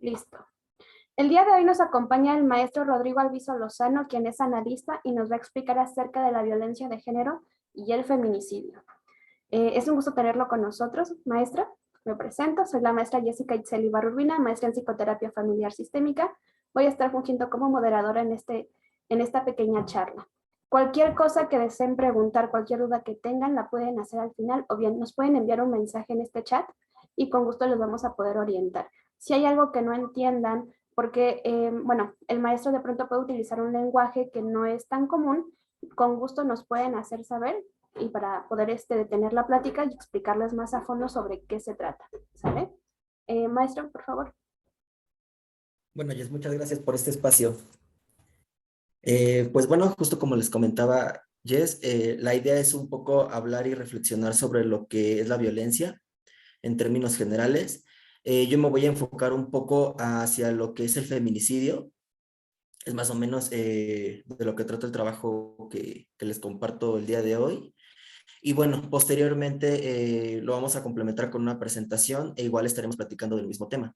Listo. El día de hoy nos acompaña el maestro Rodrigo Alviso Lozano, quien es analista y nos va a explicar acerca de la violencia de género y el feminicidio. Es un gusto tenerlo con nosotros, maestra. Me presento, soy la maestra Jessica Itzel Ibarra Urbina, maestra en psicoterapia familiar sistémica. Voy a estar fungiendo como moderadora en esta pequeña charla. Cualquier cosa que deseen preguntar, cualquier duda que tengan, la pueden hacer al final o bien nos pueden enviar un mensaje en este chat y con gusto les vamos a poder orientar. Si hay algo que no entiendan, porque, bueno, el maestro de pronto puede utilizar un lenguaje que no es tan común, con gusto nos pueden hacer saber y para poder detener la plática y explicarles más a fondo sobre qué se trata, ¿sale? Maestro, por favor. Bueno, Jess, muchas gracias por este espacio. Pues bueno, justo como les comentaba Jess, la idea es un poco hablar y reflexionar sobre lo que es la violencia en términos generales. Yo me voy a enfocar un poco hacia lo que es el feminicidio. Es más o menos de lo que trata el trabajo que les comparto el día de hoy. Y bueno, posteriormente lo vamos a complementar con una presentación e igual estaremos platicando del mismo tema.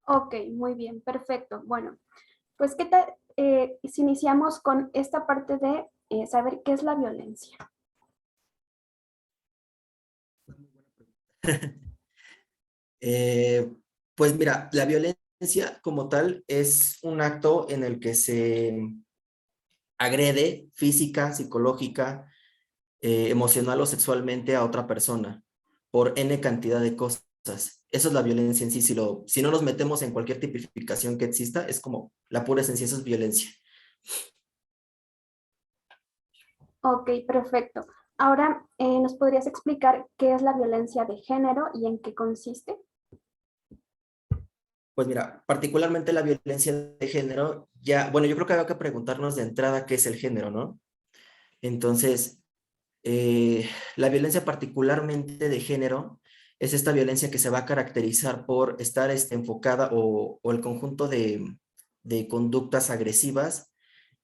Ok, muy bien, perfecto. Bueno, pues ¿qué tal si iniciamos con esta parte de saber qué es la violencia? Eh, pues mira, la violencia como tal es un acto en el que se agrede física, psicológica, emocional o sexualmente a otra persona por N cantidad de cosas. Eso es la violencia en sí. Si no nos metemos en cualquier tipificación que exista, es como la pura esencia, eso es violencia. Ok, perfecto. Ahora, ¿nos podrías explicar qué es la violencia de género y en qué consiste? Pues mira, particularmente la violencia de género, ya, bueno, yo creo que hay que preguntarnos de entrada qué es el género, ¿no? Entonces, la violencia particularmente de género es esta violencia que se va a caracterizar por estar enfocada o el conjunto de conductas agresivas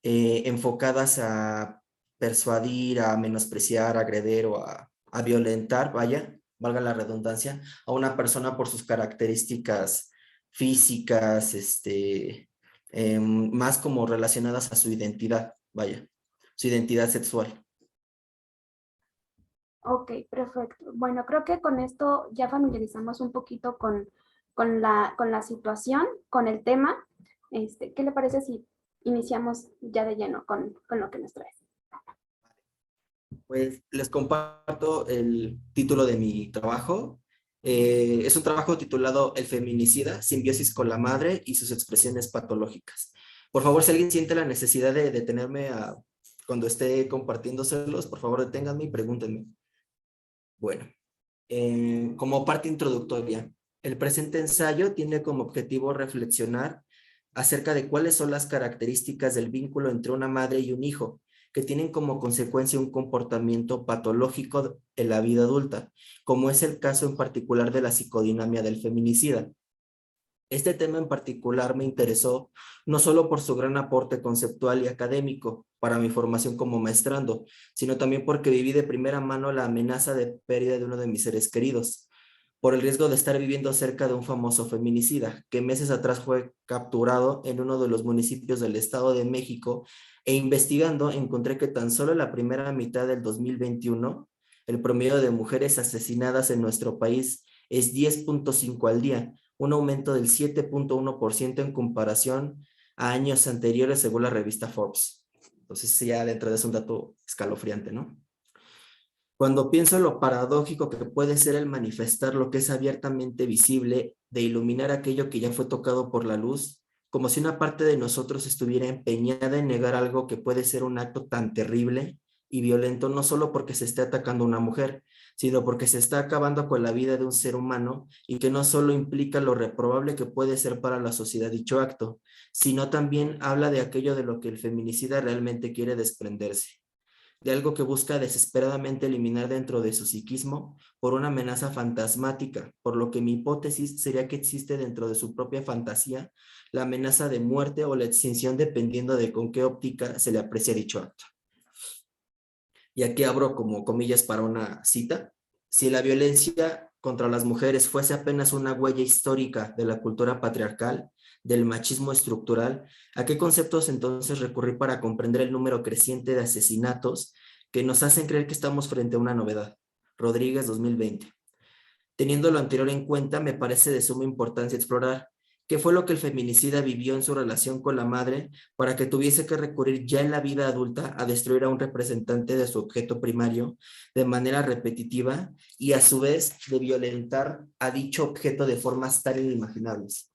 enfocadas a persuadir, a menospreciar, a agredir o a violentar, vaya, valga la redundancia, a una persona por sus características físicas, más como relacionadas a su identidad, vaya, su identidad sexual. Ok, perfecto. Bueno, creo que con esto ya familiarizamos un poquito con la situación, con el tema. ¿Qué le parece si iniciamos ya de lleno con lo que nos trae? Pues les comparto el título de mi trabajo. Es un trabajo titulado El feminicida, simbiosis con la madre y sus expresiones patológicas. Por favor, si alguien siente la necesidad de detenerme cuando esté compartiéndoselos, por favor deténganme y pregúntenme. Bueno, como parte introductoria, el presente ensayo tiene como objetivo reflexionar acerca de cuáles son las características del vínculo entre una madre y un hijo, que tienen como consecuencia un comportamiento patológico en la vida adulta, como es el caso en particular de la psicodinamia del feminicida. Este tema en particular me interesó no solo por su gran aporte conceptual y académico para mi formación como maestrando, sino también porque viví de primera mano la amenaza de pérdida de uno de mis seres queridos, por el riesgo de estar viviendo cerca de un famoso feminicida, que meses atrás fue capturado en uno de los municipios del Estado de México, e investigando encontré que tan solo en la primera mitad del 2021, el promedio de mujeres asesinadas en nuestro país es 10.5 al día, un aumento del 7.1% en comparación a años anteriores según la revista Forbes. Entonces ya dentro de eso es un dato escalofriante, ¿no? Cuando pienso en lo paradójico que puede ser el manifestar lo que es abiertamente visible, de iluminar aquello que ya fue tocado por la luz, como si una parte de nosotros estuviera empeñada en negar algo que puede ser un acto tan terrible y violento, no solo porque se esté atacando a una mujer, sino porque se está acabando con la vida de un ser humano y que no solo implica lo reprobable que puede ser para la sociedad dicho acto, sino también habla de aquello de lo que el feminicida realmente quiere desprenderse, de algo que busca desesperadamente eliminar dentro de su psiquismo por una amenaza fantasmática, por lo que mi hipótesis sería que existe dentro de su propia fantasía la amenaza de muerte o la extinción dependiendo de con qué óptica se le aprecia dicho acto. Y aquí abro como comillas para una cita. Si la violencia contra las mujeres fuese apenas una huella histórica de la cultura patriarcal, del machismo estructural, ¿a qué conceptos entonces recurrir para comprender el número creciente de asesinatos que nos hacen creer que estamos frente a una novedad? Rodríguez, 2020. Teniendo lo anterior en cuenta, me parece de suma importancia explorar qué fue lo que el feminicida vivió en su relación con la madre para que tuviese que recurrir ya en la vida adulta a destruir a un representante de su objeto primario de manera repetitiva y a su vez de violentar a dicho objeto de formas tan inimaginables.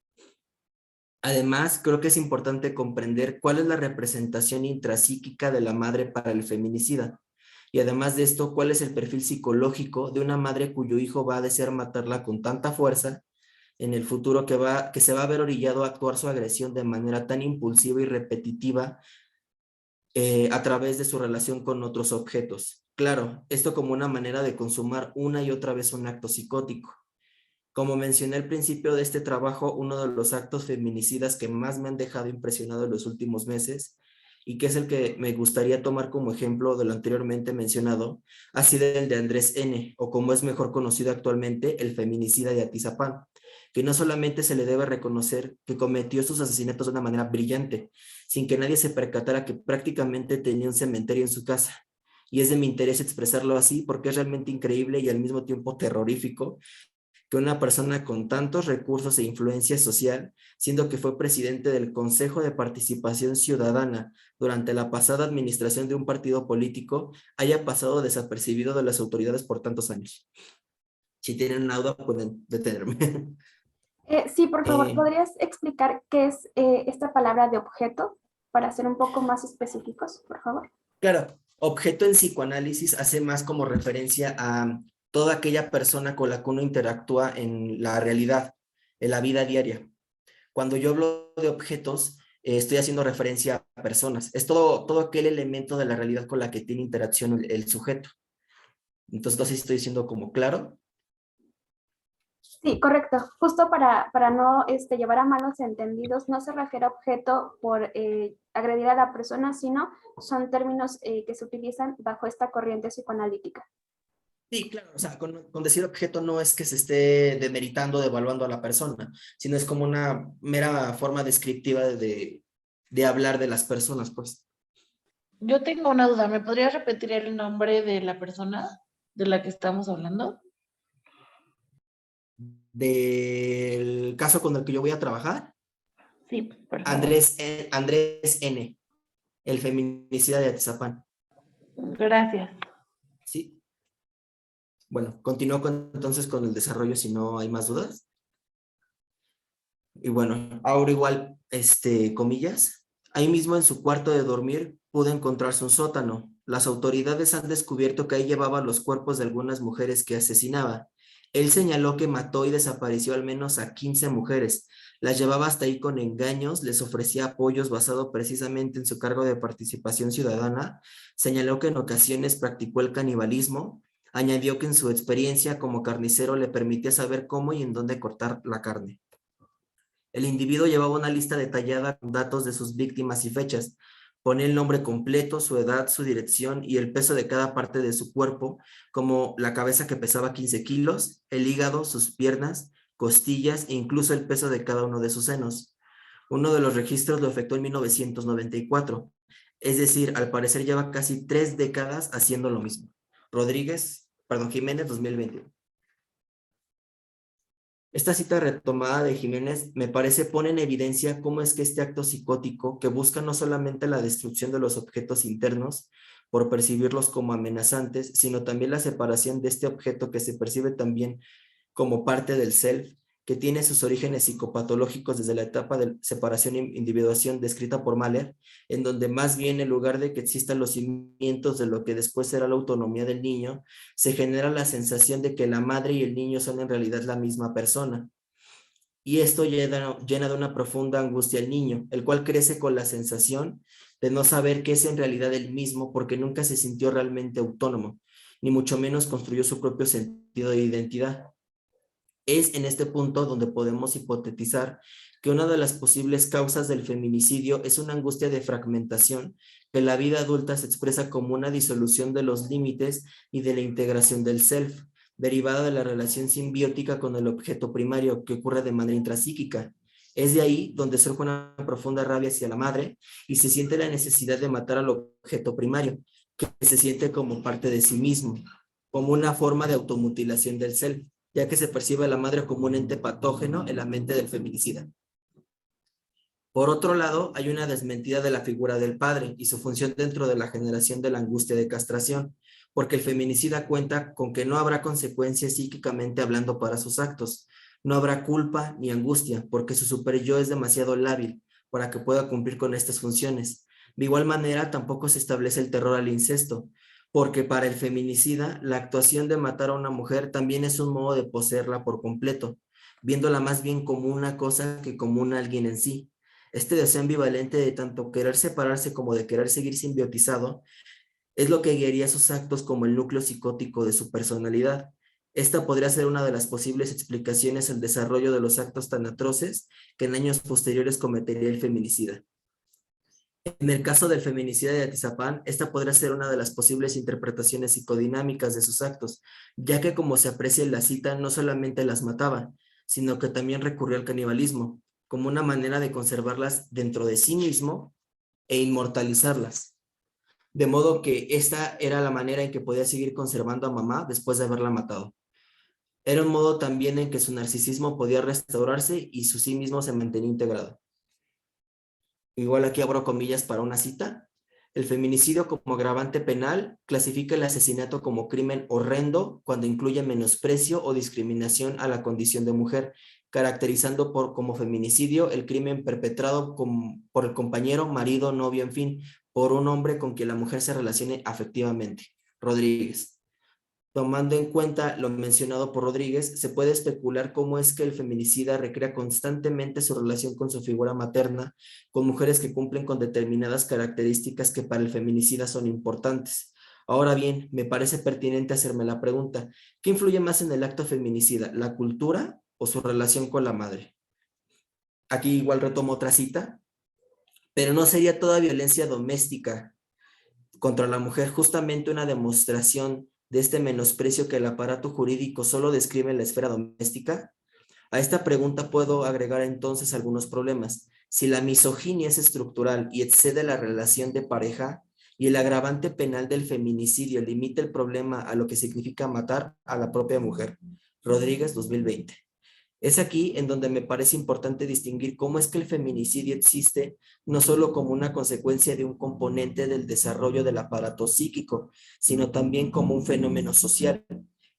Además, creo que es importante comprender cuál es la representación intrapsíquica de la madre para el feminicida. Y además de esto, cuál es el perfil psicológico de una madre cuyo hijo va a desear matarla con tanta fuerza en el futuro que se va a ver orillado a actuar su agresión de manera tan impulsiva y repetitiva a través de su relación con otros objetos. Claro, esto como una manera de consumar una y otra vez un acto psicótico. Como mencioné al principio de este trabajo, uno de los actos feminicidas que más me han dejado impresionado en los últimos meses y que es el que me gustaría tomar como ejemplo de lo anteriormente mencionado, ha sido el de Andrés N., o como es mejor conocido actualmente, el feminicida de Atizapán, que no solamente se le debe reconocer que cometió sus asesinatos de una manera brillante, sin que nadie se percatara que prácticamente tenía un cementerio en su casa. Y es de mi interés expresarlo así porque es realmente increíble y al mismo tiempo terrorífico que una persona con tantos recursos e influencia social, siendo que fue presidente del Consejo de Participación Ciudadana durante la pasada administración de un partido político, haya pasado desapercibido de las autoridades por tantos años. Si tienen una duda, pueden detenerme. Sí, por favor, ¿podrías explicar qué es esta palabra de objeto para ser un poco más específicos, por favor? Claro, objeto en psicoanálisis hace más como referencia a toda aquella persona con la que uno interactúa en la realidad, en la vida diaria. Cuando yo hablo de objetos, estoy haciendo referencia a personas. Es todo aquel elemento de la realidad con la que tiene interacción el sujeto. Entonces, no sé si estoy diciendo como claro. Sí, correcto. Justo para no llevar a malos entendidos, no se refiere a objeto por agredir a la persona, sino son términos que se utilizan bajo esta corriente psicoanalítica. Sí, claro, o sea, con decir objeto no es que se esté demeritando, devaluando a la persona, sino es como una mera forma descriptiva de hablar de las personas, pues. Yo tengo una duda, ¿me podrías repetir el nombre de la persona de la que estamos hablando? Del caso con el que yo voy a trabajar, Sí, por favor. Andrés N., el feminicida de Atizapán. Gracias. Sí. Bueno, continúo entonces con el desarrollo si no hay más dudas. Y bueno, ahora igual, comillas, ahí mismo en su cuarto de dormir pudo encontrarse un sótano. Las autoridades han descubierto que ahí llevaba los cuerpos de algunas mujeres que asesinaba. Él señaló que mató y desapareció al menos a 15 mujeres. Las llevaba hasta ahí con engaños, les ofrecía apoyos basado precisamente en su cargo de participación ciudadana. Señaló que en ocasiones practicó el canibalismo. Añadió que en su experiencia como carnicero le permitía saber cómo y en dónde cortar la carne. El individuo llevaba una lista detallada con datos de sus víctimas y fechas. Ponía el nombre completo, su edad, su dirección y el peso de cada parte de su cuerpo, como la cabeza que pesaba 15 kilos, el hígado, sus piernas, costillas e incluso el peso de cada uno de sus senos. Uno de los registros lo efectuó en 1994. Es decir, al parecer lleva casi 3 décadas haciendo lo mismo. Jiménez, 2021. Esta cita retomada de Jiménez me parece pone en evidencia cómo es que este acto psicótico, que busca no solamente la destrucción de los objetos internos por percibirlos como amenazantes, sino también la separación de este objeto que se percibe también como parte del self, que tiene sus orígenes psicopatológicos desde la etapa de separación e individuación descrita por Mahler, en donde más bien en lugar de que existan los cimientos de lo que después será la autonomía del niño, se genera la sensación de que la madre y el niño son en realidad la misma persona. Y esto llena de una profunda angustia al niño, el cual crece con la sensación de no saber qué es en realidad el mismo porque nunca se sintió realmente autónomo, ni mucho menos construyó su propio sentido de identidad. Es en este punto donde podemos hipotetizar que una de las posibles causas del feminicidio es una angustia de fragmentación que en la vida adulta se expresa como una disolución de los límites y de la integración del self, derivada de la relación simbiótica con el objeto primario que ocurre de manera intrapsíquica. Es de ahí donde surge una profunda rabia hacia la madre y se siente la necesidad de matar al objeto primario, que se siente como parte de sí mismo, como una forma de automutilación del self, ya que se percibe a la madre como un ente patógeno en la mente del feminicida. Por otro lado, hay una desmentida de la figura del padre y su función dentro de la generación de la angustia de castración, porque el feminicida cuenta con que no habrá consecuencias psíquicamente hablando para sus actos, no habrá culpa ni angustia, porque su superyo es demasiado lábil para que pueda cumplir con estas funciones. De igual manera, tampoco se establece el terror al incesto, porque para el feminicida, la actuación de matar a una mujer también es un modo de poseerla por completo, viéndola más bien como una cosa que como un alguien en sí. Este deseo ambivalente de tanto querer separarse como de querer seguir simbiotizado es lo que guiaría sus actos como el núcleo psicótico de su personalidad. Esta podría ser una de las posibles explicaciones al desarrollo de los actos tan atroces que en años posteriores cometería el feminicida. En el caso del feminicida de Atizapán, esta podría ser una de las posibles interpretaciones psicodinámicas de sus actos, ya que como se aprecia en la cita, no solamente las mataba, sino que también recurrió al canibalismo, como una manera de conservarlas dentro de sí mismo e inmortalizarlas. De modo que esta era la manera en que podía seguir conservando a mamá después de haberla matado. Era un modo también en que su narcisismo podía restaurarse y su sí mismo se mantenía integrado. Igual aquí abro comillas para una cita. El feminicidio como agravante penal clasifica el asesinato como crimen horrendo cuando incluye menosprecio o discriminación a la condición de mujer, caracterizando como feminicidio el crimen perpetrado por el compañero, marido, novio, en fin, por un hombre con quien la mujer se relacione afectivamente. Rodríguez. Tomando en cuenta lo mencionado por Rodríguez, se puede especular cómo es que el feminicida recrea constantemente su relación con su figura materna, con mujeres que cumplen con determinadas características que para el feminicida son importantes. Ahora bien, me parece pertinente hacerme la pregunta, ¿qué influye más en el acto feminicida, la cultura o su relación con la madre? Aquí igual retomo otra cita, pero no sería toda violencia doméstica contra la mujer justamente una demostración de este menosprecio que el aparato jurídico solo describe en la esfera doméstica? A esta pregunta puedo agregar entonces algunos problemas. Si la misoginia es estructural y excede la relación de pareja, y el agravante penal del feminicidio limita el problema a lo que significa matar a la propia mujer. Rodríguez, 2020. Es aquí en donde me parece importante distinguir cómo es que el feminicidio existe no solo como una consecuencia de un componente del desarrollo del aparato psíquico, sino también como un fenómeno social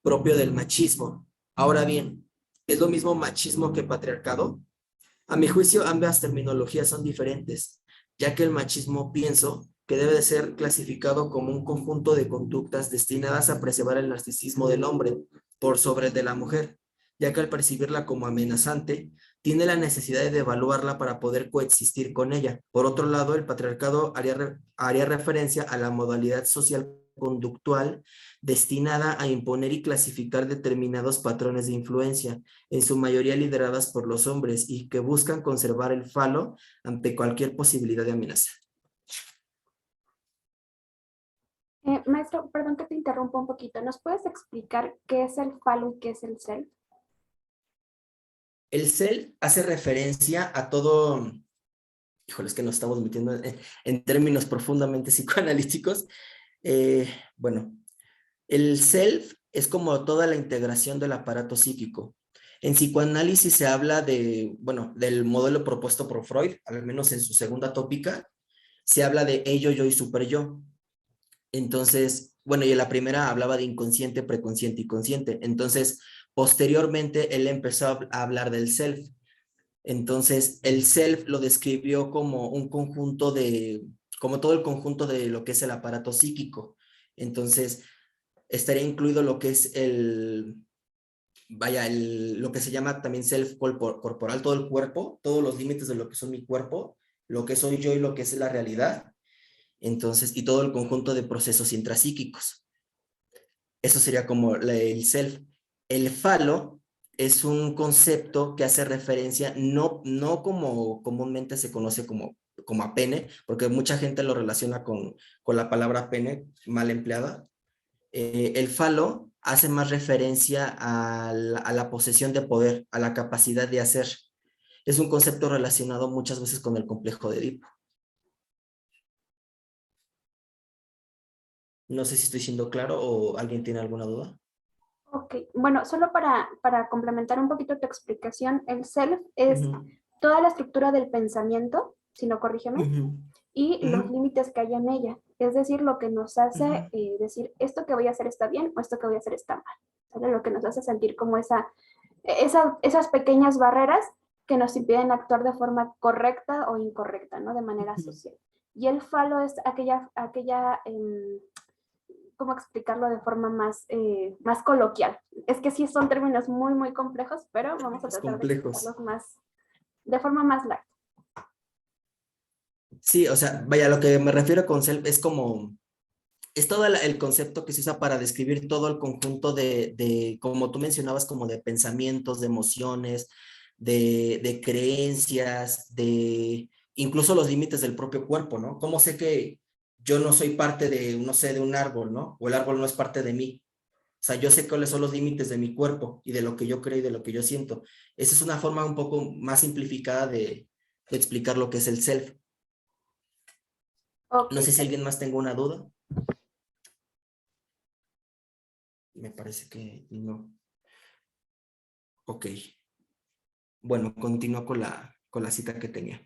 propio del machismo. Ahora bien, ¿es lo mismo machismo que patriarcado? A mi juicio, ambas terminologías son diferentes, ya que el machismo pienso que debe de ser clasificado como un conjunto de conductas destinadas a preservar el narcisismo del hombre por sobre el de la mujer, ya que al percibirla como amenazante, tiene la necesidad de devaluarla para poder coexistir con ella. Por otro lado, el patriarcado haría referencia a la modalidad social conductual destinada a imponer y clasificar determinados patrones de influencia, en su mayoría lideradas por los hombres y que buscan conservar el falo ante cualquier posibilidad de amenaza. Maestro, perdón que te interrumpa un poquito. ¿Nos puedes explicar qué es el falo y qué es el self? El self hace referencia a todo, híjole, es que nos estamos metiendo en términos profundamente psicoanalíticos. Bueno, el self es como toda la integración del aparato psíquico. En psicoanálisis se habla de, bueno, del modelo propuesto por Freud, al menos en su segunda tópica, se habla de ello, yo y superyo. Entonces, bueno, y en la primera hablaba de inconsciente, preconsciente y consciente. Entonces, posteriormente, él empezó a hablar del self. Entonces, el self lo describió como un conjunto de, como todo el conjunto de lo que es el aparato psíquico. Entonces, estaría incluido lo que es lo que se llama también self corporal, todo el cuerpo, todos los límites de lo que son mi cuerpo, lo que soy yo y lo que es la realidad. Entonces, y todo el conjunto de procesos intrapsíquicos. Eso sería como el self. El falo es un concepto que hace referencia, no como comúnmente se conoce como a pene, porque mucha gente lo relaciona con la palabra pene mal empleada. El falo hace más referencia a la posesión de poder, a la capacidad de hacer. Es un concepto relacionado muchas veces con el complejo de Edipo. No sé si estoy siendo claro o alguien tiene alguna duda. Ok, bueno, solo para complementar un poquito tu explicación, el self es Ujú, toda la estructura del pensamiento, si no corrígeme, ujú, y ujú, los límites que hay en ella. Es decir, lo que nos ujú. hace decir esto que voy a hacer está bien o esto que voy a hacer está mal. ¿Sale? Lo que nos hace sentir como esas pequeñas barreras que nos impiden actuar de forma correcta o incorrecta, ¿no? De manera Ujú. social. Y el falo es ¿cómo explicarlo de forma más coloquial? Es que sí son términos muy, muy complejos, pero vamos a Los tratar de complejos. explicarlos de forma más light. Sí, o sea, vaya, lo que me refiero con self es como, es todo el concepto que se usa para describir todo el conjunto como tú mencionabas, como de pensamientos, de emociones, de creencias, de incluso los límites del propio cuerpo, ¿no? ¿Cómo sé que yo no soy parte de, no sé, de un árbol, ¿no? O el árbol no es parte de mí. O sea, yo sé cuáles son los límites de mi cuerpo y de lo que yo creo y de lo que yo siento. Esa es una forma un poco más simplificada de explicar lo que es el self. Ok, No sé si alguien más tenga una duda. Me parece que no. Ok. Bueno, continúo con la cita que tenía.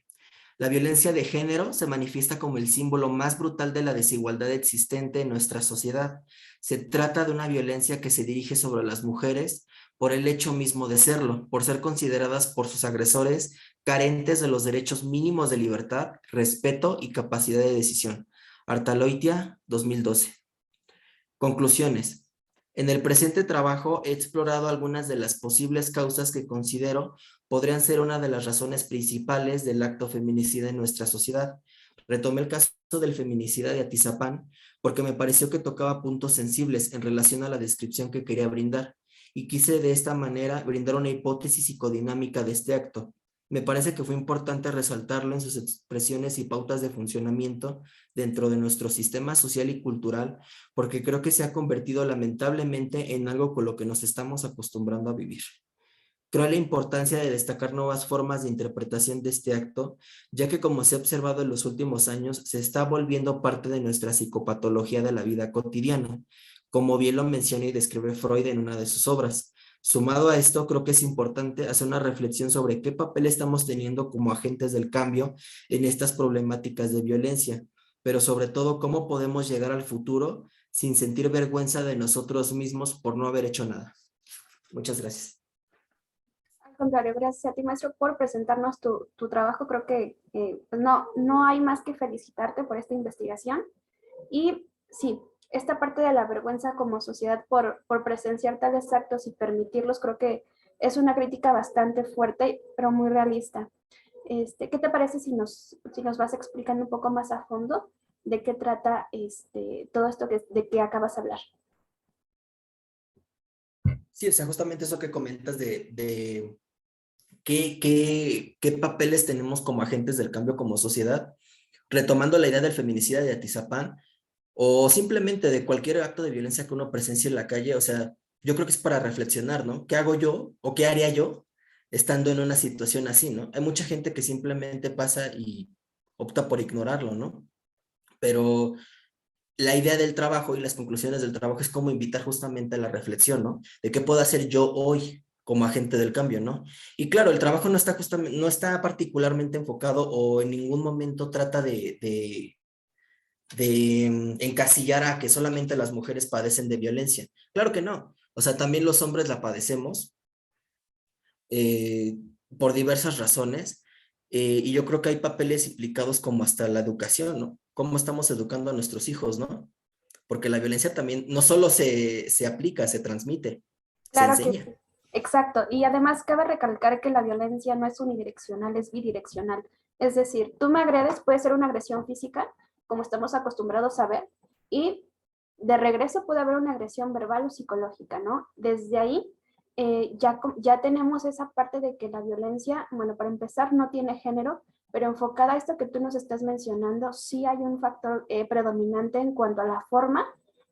La violencia de género se manifiesta como el símbolo más brutal de la desigualdad existente en nuestra sociedad. Se trata de una violencia que se dirige sobre las mujeres por el hecho mismo de serlo, por ser consideradas por sus agresores carentes de los derechos mínimos de libertad, respeto y capacidad de decisión. Artaloitia, 2012. Conclusiones. En el presente trabajo he explorado algunas de las posibles causas que considero podrían ser una de las razones principales del acto feminicida en nuestra sociedad. Retomé el caso del feminicida de Atizapán porque me pareció que tocaba puntos sensibles en relación a la descripción que quería brindar y quise de esta manera brindar una hipótesis psicodinámica de este acto. Me parece que fue importante resaltarlo en sus expresiones y pautas de funcionamiento dentro de nuestro sistema social y cultural porque creo que se ha convertido lamentablemente en algo con lo que nos estamos acostumbrando a vivir. Creo la importancia de destacar nuevas formas de interpretación de este acto, ya que como se ha observado en los últimos años, se está volviendo parte de nuestra psicopatología de la vida cotidiana, como bien lo menciona y describe Freud en una de sus obras. Sumado a esto, creo que es importante hacer una reflexión sobre qué papel estamos teniendo como agentes del cambio en estas problemáticas de violencia, pero sobre todo cómo podemos llegar al futuro sin sentir vergüenza de nosotros mismos por no haber hecho nada. Muchas gracias. al contrario, gracias a ti, maestro, por presentarnos tu trabajo. Creo que pues no hay más que felicitarte por esta investigación. Y sí, esta parte de la vergüenza como sociedad por presenciar tales actos y permitirlos, creo que es una crítica bastante fuerte, pero muy realista. ¿Qué te parece si nos vas explicando un poco más a fondo de qué trata todo esto de que acabas de hablar? Sí, o sea, justamente eso que comentas de qué papeles tenemos como agentes del cambio como sociedad, retomando la idea del feminicida de Atizapán, o simplemente de cualquier acto de violencia que uno presencie en la calle, o sea, yo creo que es para reflexionar, ¿no? ¿Qué hago yo o qué haría yo estando en una situación así, ¿no? Hay mucha gente que simplemente pasa y opta por ignorarlo, ¿no? Pero la idea del trabajo y las conclusiones del trabajo es como invitar justamente a la reflexión, ¿no? De qué puedo hacer yo hoy como agente del cambio, ¿no? Y claro, el trabajo no está justamente, no está particularmente enfocado o en ningún momento trata de encasillar a que solamente las mujeres padecen de violencia. Claro que no. O sea, también los hombres la padecemos eh, por diversas razones. Y yo creo que hay papeles implicados como hasta la educación, ¿no? ¿Cómo estamos educando a nuestros hijos, ¿no? Porque la violencia también no solo se aplica, se transmite, se Claro que sí, enseña. exacto. Y además cabe recalcar que la violencia no es unidireccional, es bidireccional. Es decir, tú me agredes, puede ser una agresión física, como estamos acostumbrados a ver, y de regreso puede haber una agresión verbal o psicológica, ¿no? Desde ahí ya tenemos esa parte de que la violencia, bueno, para empezar, no tiene género, pero enfocada a esto que tú nos estás mencionando, sí hay un factor predominante en cuanto a la forma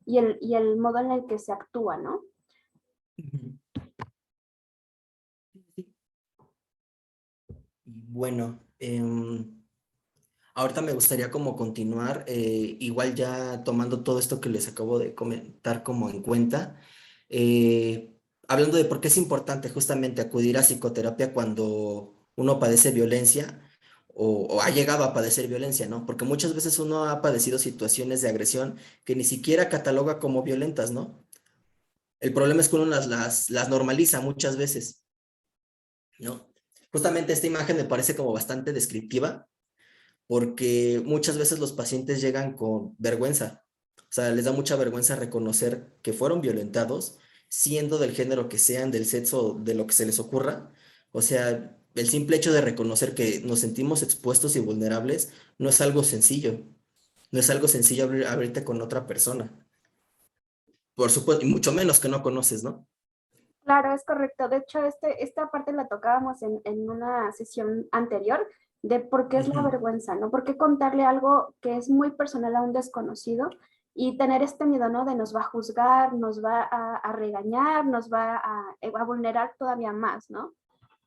y el modo en el que se actúa, ¿no? Ujú. Y bueno, ahorita me gustaría como continuar, igual ya tomando todo esto que les acabo de comentar como en cuenta, eh, hablando de por qué es importante justamente acudir a psicoterapia cuando uno padece violencia o ha llegado a padecer violencia, ¿no? Porque muchas veces uno ha padecido situaciones de agresión que ni siquiera cataloga como violentas, ¿no? El problema es que uno las normaliza muchas veces, ¿no? Justamente esta imagen me parece como bastante descriptiva porque muchas veces los pacientes llegan con vergüenza, o sea, les da mucha vergüenza reconocer que fueron violentados, siendo del género que sean, del sexo, de lo que se les ocurra. O sea, el simple hecho de reconocer que nos sentimos expuestos y vulnerables no es algo sencillo, no es algo sencillo abrirte con otra persona, por supuesto, y mucho menos que no conoces, ¿no? Claro, es correcto. De hecho, esta parte la tocábamos en una sesión anterior de por qué es la Ujú. vergüenza, ¿no? ¿Por qué contarle algo que es muy personal a un desconocido y tener este miedo, ¿no? De nos va a juzgar, nos va a regañar, nos va a vulnerar todavía más, ¿no?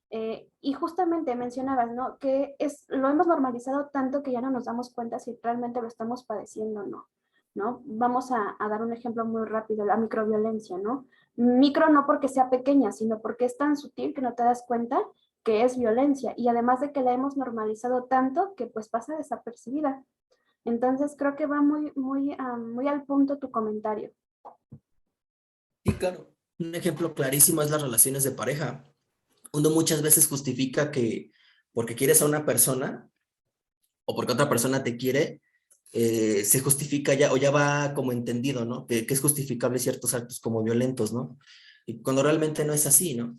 Y justamente mencionabas, ¿no? Que lo hemos normalizado tanto que ya no nos damos cuenta si realmente lo estamos padeciendo o no, ¿no? Vamos a dar un ejemplo muy rápido, la microviolencia, ¿no? Micro no porque sea pequeña, sino porque es tan sutil que no te das cuenta que es violencia y además de que la hemos normalizado tanto que pues pasa desapercibida. Entonces creo que va muy al punto tu comentario. Sí, claro. Un ejemplo clarísimo es las relaciones de pareja. Uno muchas veces justifica que porque quieres a una persona o porque otra persona te quiere, se justifica ya o ya va como entendido, ¿no? Que es justificable ciertos actos como violentos, ¿no? Y cuando realmente no es así, ¿no?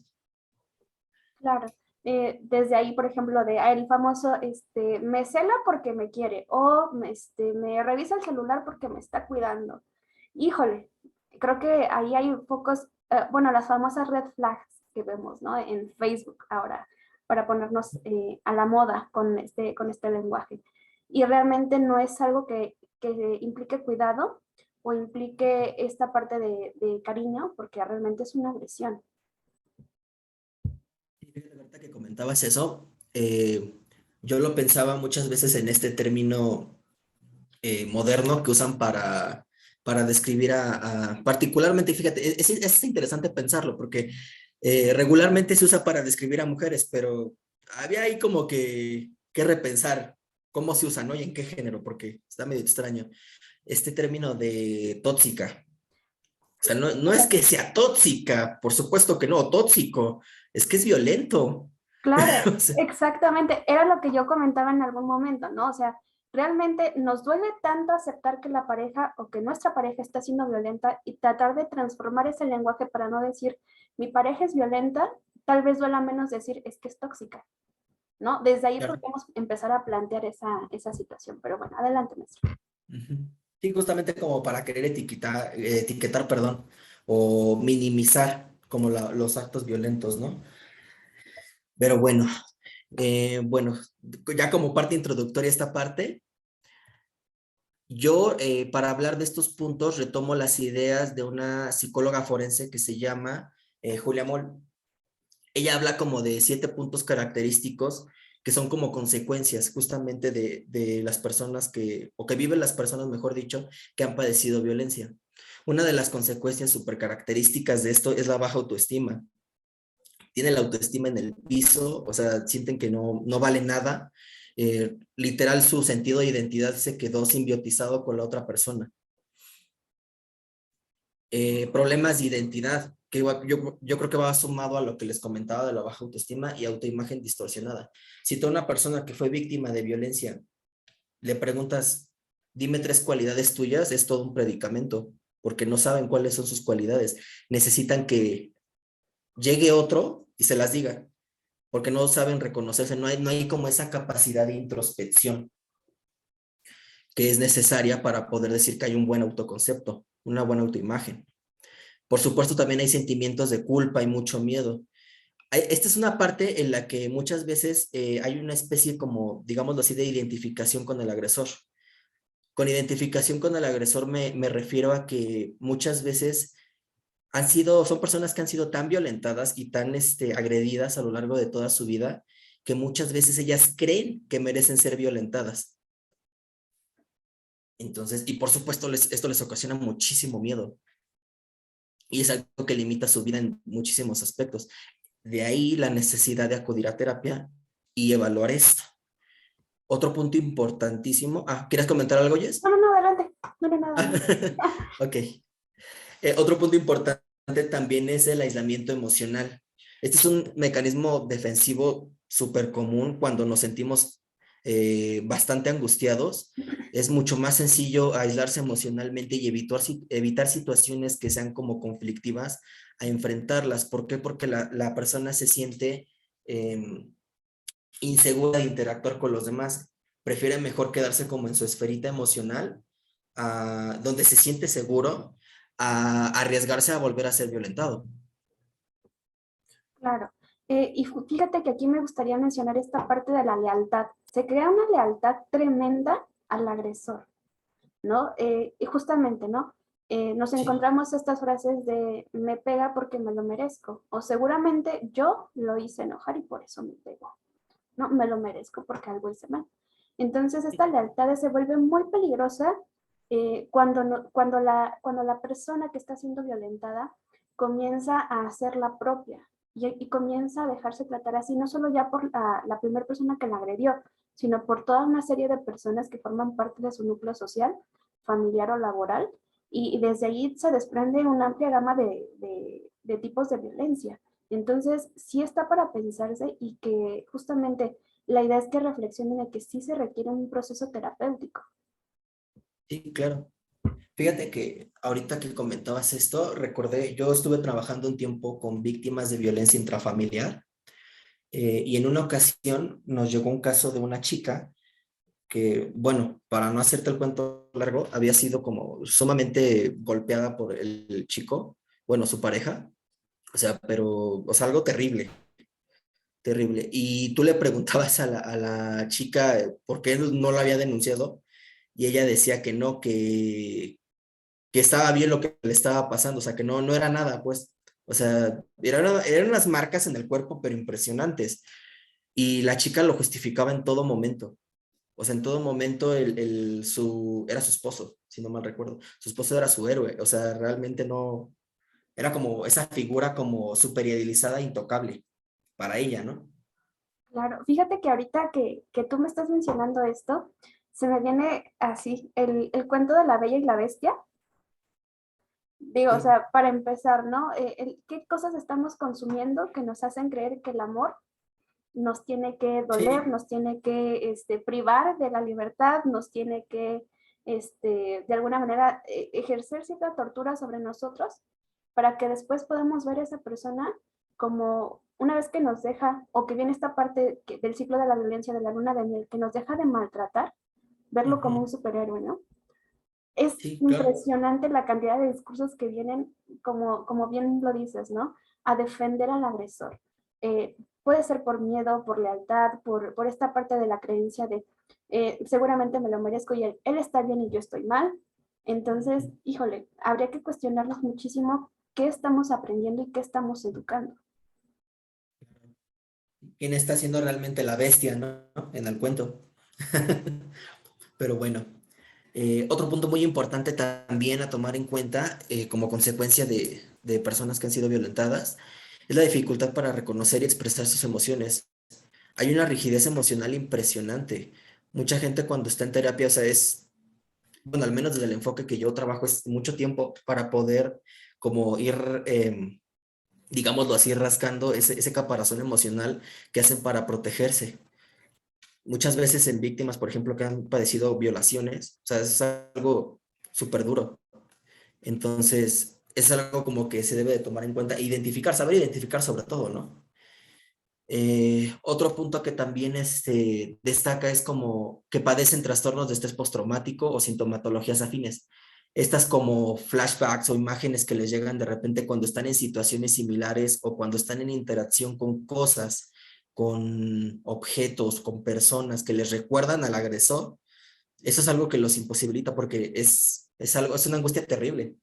Claro. Desde ahí, por ejemplo, el famoso, me cela porque me quiere o me revisa el celular porque me está cuidando. Híjole, creo que ahí hay pocos, bueno, las famosas red flags que vemos, ¿no? En Facebook ahora, para ponernos a la moda con este lenguaje. Y realmente no es algo que implique cuidado o implique esta parte de cariño, porque realmente es una agresión. Y fíjate, ahorita que comentabas eso, yo lo pensaba muchas veces en este término moderno que usan para describir particularmente, fíjate, es interesante pensarlo porque regularmente se usa para describir a mujeres, pero había ahí como que repensar cómo se usa, ¿no? Y en qué género, porque está medio extraño. Este término de tóxica. O sea, no es que sea tóxica, por supuesto que no, tóxico, es que es violento. Claro, O sea, exactamente. Era lo que yo comentaba en algún momento, ¿no? O sea, realmente nos duele tanto aceptar que la pareja o que nuestra pareja está siendo violenta y tratar de transformar ese lenguaje para no decir mi pareja es violenta, tal vez duela menos decir es que es tóxica, ¿no? Desde ahí claro. podemos empezar a plantear esa situación. Pero bueno, adelante, maestro. Ujú. Sí, justamente como para querer etiquetar, perdón, o minimizar como los actos violentos, ¿no? Pero bueno, ya como parte introductoria a esta parte, yo para hablar de estos puntos retomo las ideas de una psicóloga forense que se llama Julia Moll. Ella habla como de 7 puntos característicos que son como consecuencias justamente de las personas o que viven las personas, mejor dicho, que han padecido violencia. Una de las consecuencias súper características de esto es la baja autoestima. Tienen la autoestima en el piso, o sea, sienten que no vale nada. Literal, su sentido de identidad se quedó simbiotizado con la otra persona. Problemas de identidad, que yo creo que va sumado a lo que les comentaba de la baja autoestima y autoimagen distorsionada. Si tú a una persona que fue víctima de violencia le preguntas, dime 3 cualidades tuyas, es todo un predicamento, porque no saben cuáles son sus cualidades. Necesitan que llegue otro y se las diga, porque no saben reconocerse, no hay como esa capacidad de introspección que es necesaria para poder decir que hay un buen autoconcepto, una buena autoimagen. Por supuesto, también hay sentimientos de culpa y mucho miedo. Esta es una parte en la que muchas veces hay una especie como, digámoslo así, de identificación con el agresor. Con identificación con el agresor me refiero a que muchas veces son personas que han sido tan violentadas y tan agredidas a lo largo de toda su vida que muchas veces ellas creen que merecen ser violentadas. Entonces, y por supuesto esto les ocasiona muchísimo miedo y es algo que limita su vida en muchísimos aspectos. De ahí la necesidad de acudir a terapia y evaluar esto. Otro punto importantísimo. ¿Quieres comentar algo, Jess? No, adelante. No, adelante. Ok. Otro punto importante también es el aislamiento emocional. Este es un mecanismo defensivo súper común cuando nos sentimos bastante angustiados. Es mucho más sencillo aislarse emocionalmente y evitar situaciones que sean como conflictivas a enfrentarlas. ¿Por qué? Porque la persona se siente insegura de interactuar con los demás. Prefiere mejor quedarse como en su esferita emocional, donde se siente seguro, a arriesgarse a volver a ser violentado. Claro. Y fíjate que aquí me gustaría mencionar esta parte de la lealtad. Se crea una lealtad tremenda al agresor, ¿no? Y justamente, ¿no? Nos Sí. encontramos estas frases de me pega porque me lo merezco, o seguramente yo lo hice enojar y por eso me pegó, ¿no? Me lo merezco porque algo hice mal. Entonces esta lealtad se vuelve muy peligrosa cuando la persona que está siendo violentada comienza a hacerla propia y comienza a dejarse tratar así, no solo ya por la primera persona que la agredió, sino por toda una serie de personas que forman parte de su núcleo social, familiar o laboral, y desde ahí se desprende una amplia gama de tipos de violencia. Entonces, sí está para pensarse y que justamente la idea es que reflexionen de que sí se requiere un proceso terapéutico. Sí, claro. Fíjate que ahorita que comentabas esto, recordé, yo estuve trabajando un tiempo con víctimas de violencia intrafamiliar y en una ocasión nos llegó un caso de una chica que, bueno, para no hacerte el cuento largo, había sido como sumamente golpeada por el chico, bueno, su pareja, o sea, pero, o sea, algo terrible, terrible. Y tú le preguntabas a la chica por qué no lo había denunciado y ella decía que no, que estaba bien lo que le estaba pasando, o sea, que no era nada, pues, o sea, eran unas marcas en el cuerpo, pero impresionantes. Y la chica lo justificaba en todo momento. O sea, en todo momento era su esposo, si no mal recuerdo. Su esposo era su héroe. O sea, realmente no, era como esa figura como súper idealizada, intocable para ella, ¿no? Claro, fíjate que ahorita que tú me estás mencionando esto, se me viene así el cuento de la Bella y la Bestia. Digo, o Sí, sea, para empezar, ¿no? ¿Qué cosas estamos consumiendo que nos hacen creer que el amor nos tiene que doler, sí, nos tiene que privar de la libertad, nos tiene que, de alguna manera, ejercer cierta tortura sobre nosotros para que después podamos ver a esa persona como una vez que nos deja, o que viene esta parte del ciclo de la violencia de la luna de miel, que nos deja de maltratar, verlo como un ujú, superhéroe, ¿no? Es sí, claro. impresionante la cantidad de discursos que vienen, como bien lo dices, ¿no? A defender al agresor. Puede ser por miedo, por lealtad, por esta parte de la creencia de seguramente me lo merezco y él está bien y yo estoy mal. Entonces, híjole, habría que cuestionarnos muchísimo qué estamos aprendiendo y qué estamos educando. ¿Quién está siendo realmente la bestia, no? En el cuento. Pero bueno, otro punto muy importante también a tomar en cuenta como consecuencia de personas que han sido violentadas es la dificultad para reconocer y expresar sus emociones. Hay una rigidez emocional impresionante. Mucha gente cuando está en terapia, o sea, bueno, al menos desde el enfoque que yo trabajo, es mucho tiempo para poder como ir, digámoslo así, rascando ese caparazón emocional que hacen para protegerse. Muchas veces en víctimas, por ejemplo, que han padecido violaciones, o sea, es algo súper duro. Entonces, es algo como que se debe de tomar en cuenta, e identificar, saber identificar sobre todo, ¿no? Otro punto que también destaca es como que padecen trastornos de estrés postraumático o sintomatologías afines. Estas como flashbacks o imágenes que les llegan de repente cuando están en situaciones similares o cuando están en interacción con cosas, con objetos, con personas que les recuerdan al agresor. Eso es algo que los imposibilita porque es una angustia terrible.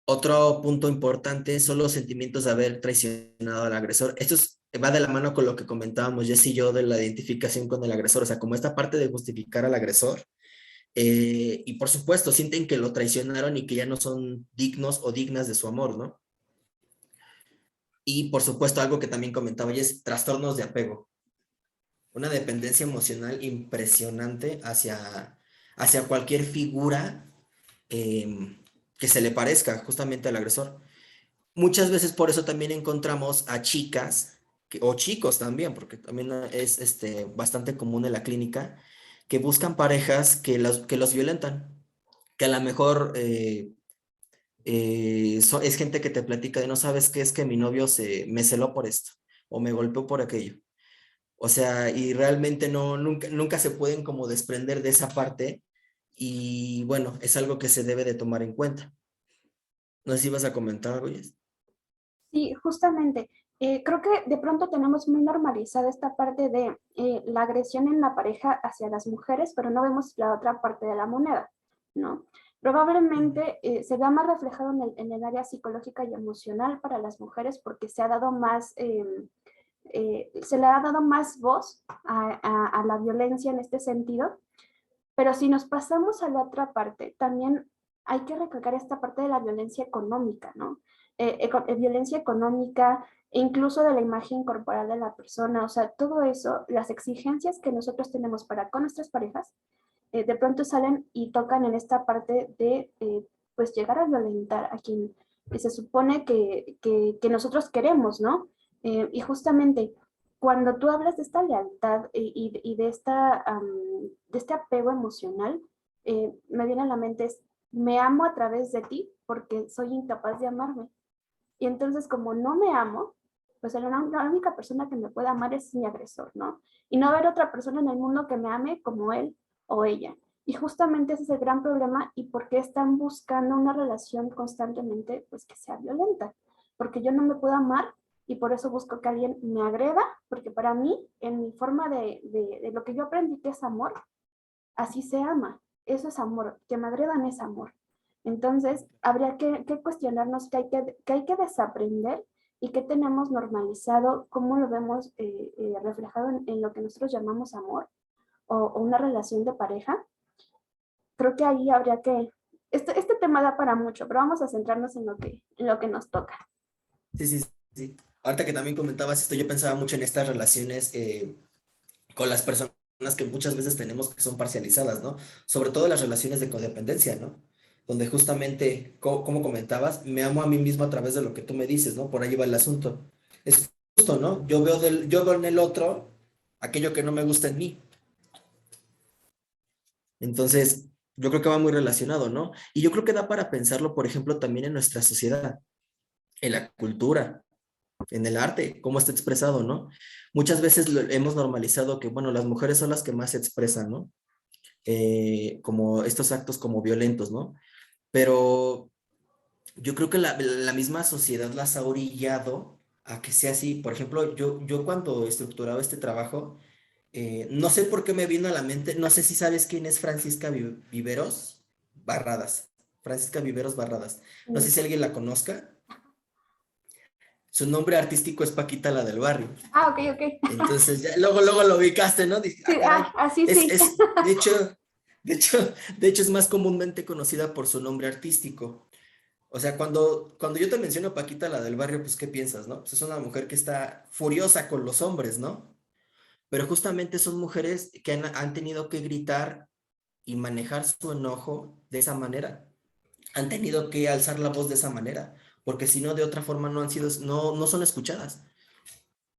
Otro punto importante son los sentimientos de haber traicionado al agresor. Va de la mano con lo que comentábamos Jess y yo de la identificación con el agresor, o sea, como esta parte de justificar al agresor. Y por supuesto, sienten que lo traicionaron y que ya no son dignos o dignas de su amor, ¿no? Y por supuesto, algo que también comentaba Jess, trastornos de apego. Una dependencia emocional impresionante hacia cualquier figura que se le parezca justamente al agresor. Muchas veces por eso también encontramos a chicas, o chicos también, porque también es bastante común en la clínica, que buscan parejas que los violentan, que a lo mejor es gente que te platica de no sabes qué es que mi novio me celó por esto, o me golpeó por aquello. O sea, y realmente nunca se pueden como desprender de esa parte, y bueno, es algo que se debe de tomar en cuenta. No sé si vas a comentar algo, Jess. Sí, justamente. Creo que de pronto tenemos muy normalizada esta parte de la agresión en la pareja hacia las mujeres, pero no vemos la otra parte de la moneda, ¿no? Probablemente se vea más reflejado en el área psicológica y emocional para las mujeres porque se ha dado más, se le ha dado más voz a la violencia en este sentido, pero si nos pasamos a la otra parte, también hay que recalcar esta parte de la violencia económica, ¿no? Violencia económica e incluso de la imagen corporal de la persona, o sea, todo eso, las exigencias que nosotros tenemos para con nuestras parejas, de pronto salen y tocan en esta parte de, pues, llegar a violentar a quien se supone que nosotros queremos, ¿no? Y justamente cuando tú hablas de esta lealtad y de, de este apego emocional, me viene a la mente es, me amo a través de ti porque soy incapaz de amarme. Y entonces como no me amo, pues la única persona que me puede amar es mi agresor, ¿no? Y no haber otra persona en el mundo que me ame como él o ella. Y justamente ese es el gran problema y por qué están buscando una relación constantemente, pues que sea violenta. Porque yo no me puedo amar y por eso busco que alguien me agreda, porque para mí, en mi forma de lo que yo aprendí que es amor, así se ama. Eso es amor. Que me agredan es amor. Entonces, habría que cuestionarnos qué hay que desaprender y qué tenemos normalizado, cómo lo vemos reflejado en lo que nosotros llamamos amor o una relación de pareja. Creo que ahí habría que... Este tema da para mucho, pero vamos a centrarnos en lo que nos toca. Sí, sí, sí. Ahorita que también comentabas esto, yo pensaba mucho en estas relaciones con las personas que muchas veces tenemos que son parcializadas, ¿no? Sobre todo las relaciones de codependencia, ¿no? Donde justamente, como comentabas, me amo a mí mismo a través de lo que tú me dices, ¿no? Por ahí va el asunto. Es justo, ¿no? Yo veo en el otro aquello que no me gusta en mí. Entonces, yo creo que va muy relacionado, ¿no? Y yo creo que da para pensarlo, por ejemplo, también en nuestra sociedad, en la cultura, en el arte, cómo está expresado, ¿no? Muchas veces hemos normalizado que, bueno, las mujeres son las que más se expresan, ¿no? Como estos actos como violentos, ¿no? Pero yo creo que la misma sociedad las ha orillado a que sea así. Por ejemplo, yo cuando estructuraba este trabajo, no sé por qué me vino a la mente, no sé si sabes quién es Francisca Viveros Barradas. Francisca Viveros Barradas. No sé si alguien la conozca. Su nombre artístico es Paquita la del barrio. Ah, ok, ok. Entonces, ya, luego lo ubicaste, ¿no? Dije, Sí, ah, caray. así sí. De hecho, es más comúnmente conocida por su nombre artístico. O sea, cuando yo te menciono Paquita, la del barrio, pues, ¿qué piensas, no? Pues es una mujer que está furiosa con los hombres, ¿no? Pero justamente son mujeres que han tenido que gritar y manejar su enojo de esa manera. Han tenido que alzar la voz de esa manera, porque si no, de otra forma no son escuchadas.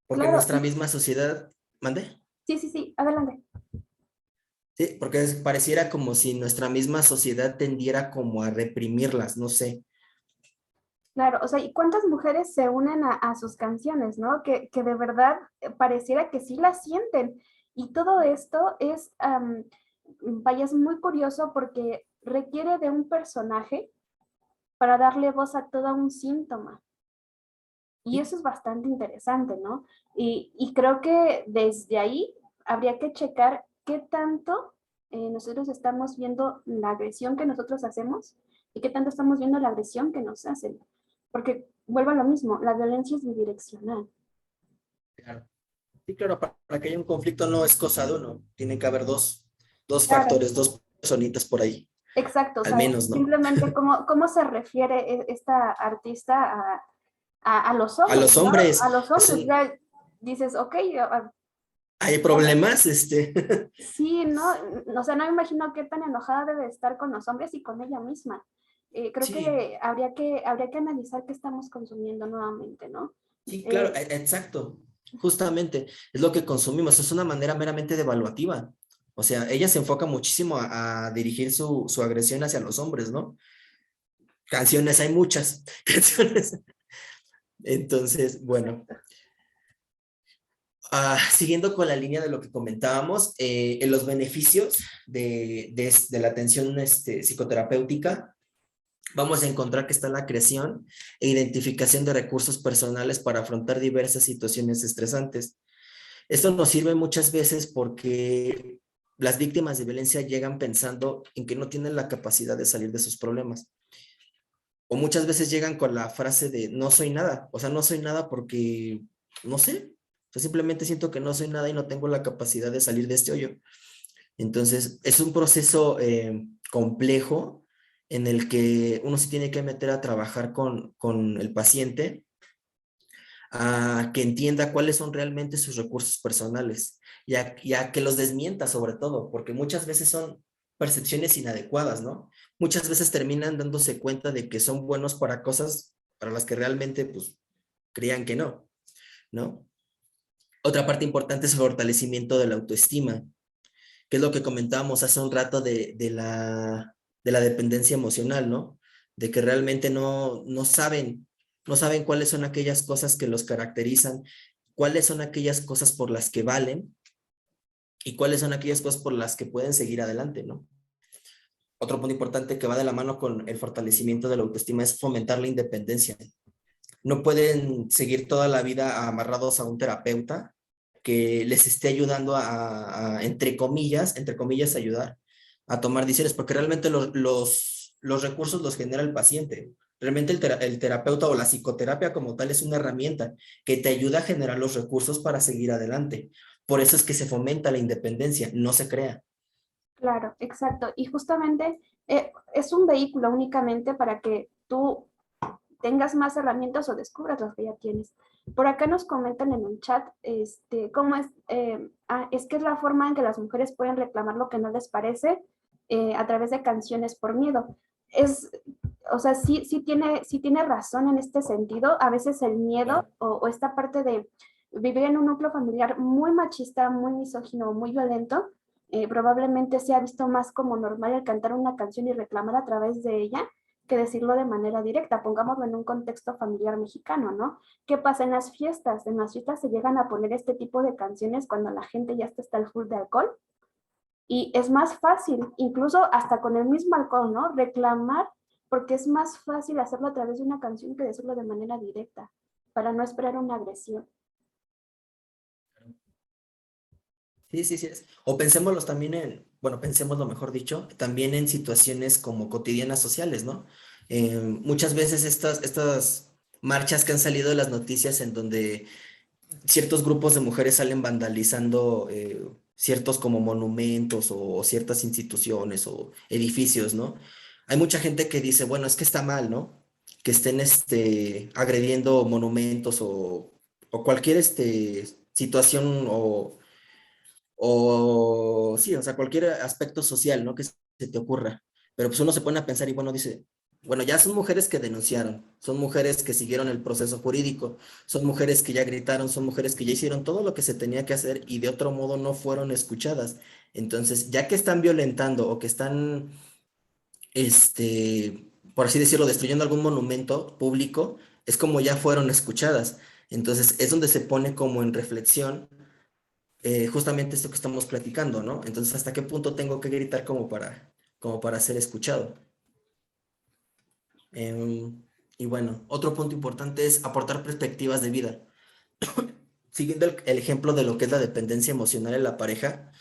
Porque Claro, nuestra misma sociedad, ¿mande? sí, sí, sí, adelante. Sí, porque pareciera como si nuestra misma sociedad tendiera como a reprimirlas, no sé. Claro, o sea, ¿y cuántas mujeres se unen a sus canciones, ¿no? Que de verdad pareciera que sí las sienten. Y todo esto es, vaya, es muy curioso porque requiere de un personaje para darle voz a todo un síntoma. Y Sí, eso es bastante interesante, ¿no? Y creo que desde ahí habría que checar qué tanto nosotros estamos viendo la agresión que nosotros hacemos y qué tanto estamos viendo la agresión que nos hacen. Porque vuelvo a lo mismo, la violencia es bidireccional. Claro. Sí, claro, para que haya un conflicto no es cosa de uno, tiene que haber dos Claro, factores, dos personitas por ahí, exacto, o al sea, menos, ¿no? simplemente cómo se refiere esta artista a los A hombres, los ¿no? hombres, A los hombres, ya dices, ok, hay problemas, sí, ¿no? O sea, no me imagino qué tan enojada debe estar con los hombres y con ella misma. Creo sí, que habría que analizar qué estamos consumiendo nuevamente, ¿no? sí, claro, Eh, exacto, justamente, es lo que consumimos, es una manera meramente devaluativa. O sea, ella se enfoca muchísimo a dirigir su agresión hacia los hombres, ¿no? Canciones, hay muchas canciones. Entonces, bueno, exacto. siguiendo con la línea de lo que comentábamos, en los beneficios de la atención psicoterapéutica, vamos a encontrar que está la creación e identificación de recursos personales para afrontar diversas situaciones estresantes. Esto nos sirve muchas veces porque las víctimas de violencia llegan pensando en que no tienen la capacidad de salir de sus problemas. O muchas veces llegan con la frase de no soy nada, o sea, no soy nada porque, no sé, yo simplemente siento que no soy nada y no tengo la capacidad de salir de este hoyo. Entonces, es un proceso complejo en el que uno se tiene que meter a trabajar con el paciente a que entienda cuáles son realmente sus recursos personales y a que los desmienta sobre todo, porque muchas veces son percepciones inadecuadas, ¿no? Muchas veces terminan dándose cuenta de que son buenos para cosas para las que realmente, pues, creían que no, ¿no? Otra parte importante es el fortalecimiento de la autoestima, que es lo que comentábamos hace un rato de la dependencia emocional, ¿no? De que realmente no saben cuáles son aquellas cosas que los caracterizan, cuáles son aquellas cosas por las que valen y cuáles son aquellas cosas por las que pueden seguir adelante, ¿no? Otro punto importante que va de la mano con el fortalecimiento de la autoestima es fomentar la independencia. No pueden seguir toda la vida amarrados a un terapeuta que les esté ayudando entre comillas, ayudar a tomar decisiones, porque realmente los recursos los genera el paciente. Realmente el terapeuta o la psicoterapia como tal es una herramienta que te ayuda a generar los recursos para seguir adelante. Por eso es que se fomenta la independencia, no se crea. Claro, exacto. Y justamente es un vehículo únicamente para que tú tengas más herramientas o descubras las que ya tienes. Por acá nos comentan en un chat, cómo es, es que es la forma en que las mujeres pueden reclamar lo que no les parece a través de canciones por miedo. Es, o sea, sí tiene razón en este sentido. A veces el miedo o esta parte de vivir en un núcleo familiar muy machista, muy misógino, muy violento, probablemente se ha visto más como normal el cantar una canción y reclamar a través de ella que decirlo de manera directa. Pongámoslo en un contexto familiar mexicano, ¿no? ¿Qué pasa en las fiestas? En las fiestas se llegan a poner este tipo de canciones cuando la gente ya está hasta el full de alcohol y es más fácil, incluso hasta con el mismo alcohol, ¿no? Reclamar porque es más fácil hacerlo a través de una canción que decirlo de manera directa para no esperar una agresión. Sí, sí, sí. O pensémoslos también bueno, pensémoslo mejor dicho, también en situaciones como cotidianas sociales, ¿no? Muchas veces estas marchas que han salido de las noticias en donde ciertos grupos de mujeres salen vandalizando ciertos como monumentos o ciertas instituciones o edificios, ¿no? Hay mucha gente que dice, bueno, es que está mal, ¿no? Que estén agrediendo monumentos o cualquier situación o sí, o sea, cualquier aspecto social, ¿no? Que se te ocurra. Pero pues uno se pone a pensar y bueno, dice, bueno, ya son mujeres que denunciaron, son mujeres que siguieron el proceso jurídico, son mujeres que ya gritaron, son mujeres que ya hicieron todo lo que se tenía que hacer y de otro modo no fueron escuchadas. Entonces, ya que están violentando o que están, por así decirlo, destruyendo algún monumento público, es como ya fueron escuchadas. Entonces, es donde se pone como en reflexión justamente esto que estamos platicando, ¿no? Entonces, ¿hasta qué punto tengo que gritar como para ser escuchado? Y bueno, otro punto importante es aportar perspectivas de vida. Siguiendo el ejemplo de lo que es la dependencia emocional en la pareja,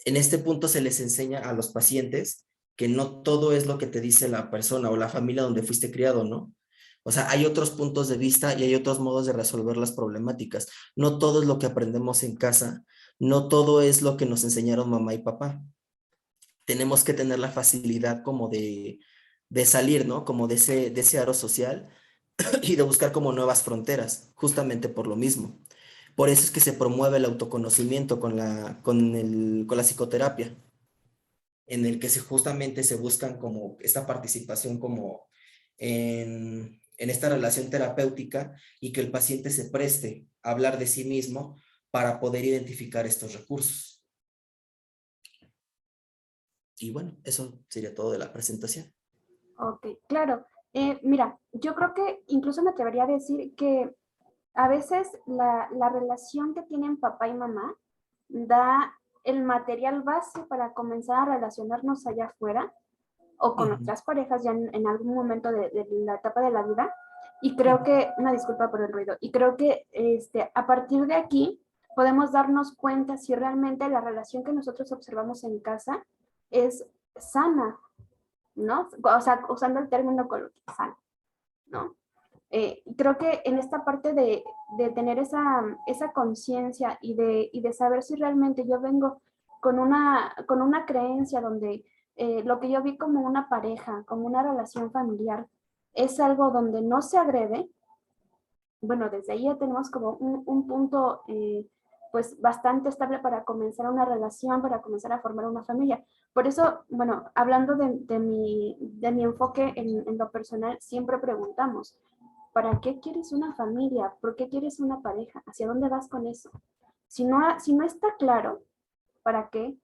en este punto se les enseña a los pacientes que no todo es lo que te dice la persona o la familia donde fuiste criado, ¿no? O sea, hay otros puntos de vista y hay otros modos de resolver las problemáticas. No todo es lo que aprendemos en casa, no todo es lo que nos enseñaron mamá y papá. Tenemos que tener la facilidad como de salir, ¿no? Como de ese aro social y de buscar como nuevas fronteras, justamente por lo mismo. Por eso es que se promueve el autoconocimiento con la psicoterapia, en el que justamente se buscan como esta participación como en esta relación terapéutica y que el paciente se preste a hablar de sí mismo para poder identificar estos recursos. Y bueno, eso sería todo de la presentación. Ok, claro. Mira, yo creo que incluso me atrevería a decir que a veces la relación que tienen papá y mamá da el material base para comenzar a relacionarnos allá afuera o con Ujú, nuestras parejas ya en algún momento de la etapa de la vida. Y creo ujú, que, una disculpa por el ruido, y creo que a partir de aquí podemos darnos cuenta si realmente la relación que nosotros observamos en casa es sana, ¿no? O sea, usando el término coloquial, sana, ¿no? Creo que en esta parte de tener esa conciencia y de saber si realmente yo vengo con una creencia donde lo que yo vi como una pareja, como una relación familiar, es algo donde no se agrede, bueno, desde ahí ya tenemos como un punto pues bastante estable para comenzar una relación, para comenzar a formar una familia. Por eso, bueno, hablando de mi enfoque en lo personal, siempre preguntamos, ¿para qué quieres una familia? ¿Por qué quieres una pareja? ¿Hacia dónde vas con eso? Si no está claro, ¿para qué?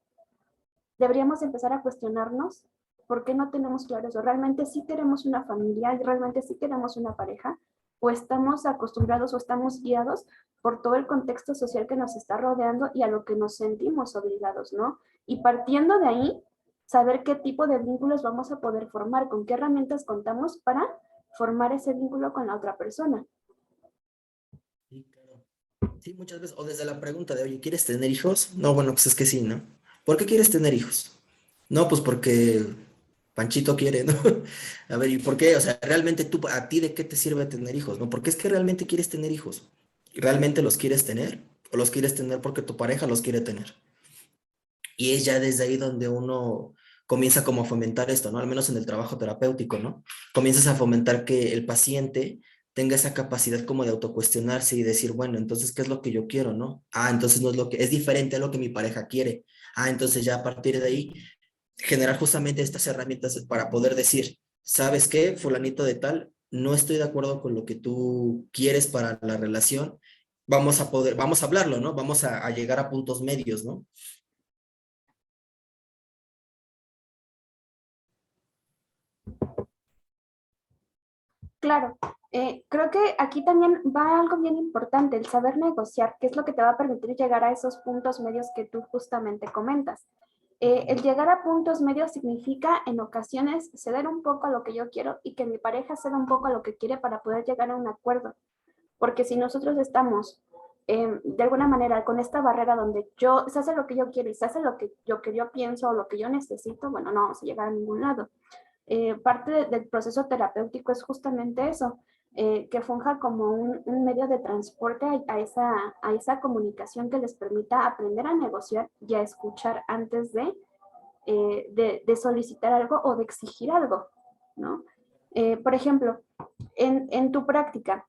Deberíamos empezar a cuestionarnos por qué no tenemos claro eso. ¿Realmente sí queremos una familia? ¿Realmente sí queremos una pareja? ¿O estamos acostumbrados o estamos guiados por todo el contexto social que nos está rodeando y a lo que nos sentimos obligados, ¿no? Y partiendo de ahí, saber qué tipo de vínculos vamos a poder formar, con qué herramientas contamos para formar ese vínculo con la otra persona. sí, claro. Sí, muchas veces, o desde la pregunta de, oye, ¿quieres tener hijos? No, bueno, pues es que sí, ¿no? ¿Por qué quieres tener hijos? No, pues porque Panchito quiere, ¿no? A ver, ¿y por qué? O sea, realmente tú, ¿a ti de qué te sirve tener hijos? ¿No? ¿Por qué es que realmente quieres tener hijos? ¿Realmente los quieres tener? ¿O los quieres tener porque tu pareja los quiere tener? Y es ya desde ahí donde uno comienza como a fomentar esto, ¿no? Al menos en el trabajo terapéutico, ¿no? Comienzas a fomentar que el paciente tenga esa capacidad como de autocuestionarse y decir, bueno, entonces, ¿qué es lo que yo quiero, no? Ah, entonces no es lo que, es diferente a lo que mi pareja quiere. Ah, entonces ya a partir de ahí, generar justamente estas herramientas para poder decir, ¿sabes qué, fulanito de tal? No estoy de acuerdo con lo que tú quieres para la relación. Vamos a hablarlo, ¿no? Vamos a llegar a puntos medios, ¿no? Claro, creo que aquí también va algo bien importante, el saber negociar, que es lo que te va a permitir llegar a esos puntos medios que tú justamente comentas. El llegar a puntos medios significa en ocasiones ceder un poco a lo que yo quiero y que mi pareja ceda un poco a lo que quiere para poder llegar a un acuerdo. Porque si nosotros estamos de alguna manera con esta barrera donde se hace lo que yo quiero y se hace que yo pienso o lo que yo necesito, bueno, no vamos a llegar a ningún lado. Parte del proceso terapéutico es justamente eso, que funja como un medio de transporte a esa comunicación que les permita aprender a negociar y a escuchar antes de solicitar algo o de exigir algo, ¿no? Por ejemplo, en tu práctica,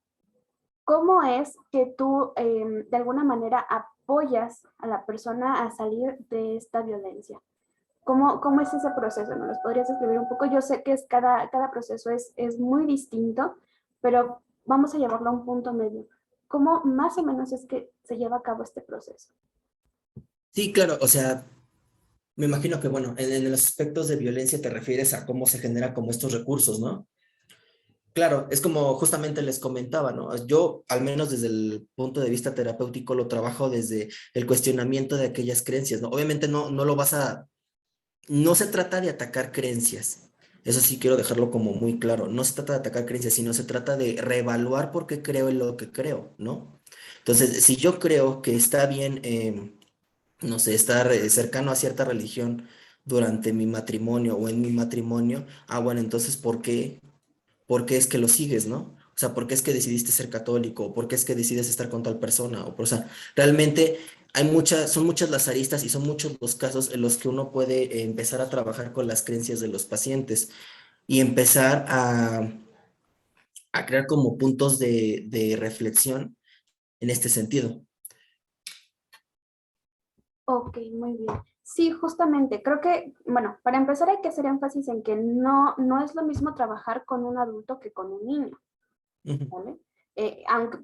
¿cómo es que tú de alguna manera apoyas a la persona a salir de esta violencia? ¿Cómo es ese proceso? ¿No los podrías describir un poco? Yo sé que cada proceso es muy distinto, pero vamos a llevarlo a un punto medio. ¿Cómo más o menos es que se lleva a cabo este proceso? Sí, claro, o sea, me imagino que, bueno, en los aspectos de violencia te refieres a cómo se genera como estos recursos, ¿no? Claro, es como justamente les comentaba, ¿no? Yo, al menos desde el punto de vista terapéutico, lo trabajo desde el cuestionamiento de aquellas creencias, ¿no? Obviamente no lo vas a, no se trata de atacar creencias, eso sí quiero dejarlo como muy claro, no se trata de atacar creencias, sino se trata de reevaluar por qué creo en lo que creo, ¿no? Entonces, si yo creo que está bien, no sé, estar cercano a cierta religión durante mi matrimonio o en mi matrimonio, bueno, entonces, ¿por qué es que lo sigues, no? O sea, ¿por qué es que decidiste ser católico? ¿O por qué es que decides estar con tal persona? O sea, realmente son muchas las aristas y son muchos los casos en los que uno puede empezar a trabajar con las creencias de los pacientes y empezar a crear como puntos de reflexión en este sentido. Ok, muy bien. Sí, justamente, creo que, bueno, para empezar hay que hacer énfasis en que no es lo mismo trabajar con un adulto que con un niño, Ujú. ¿vale?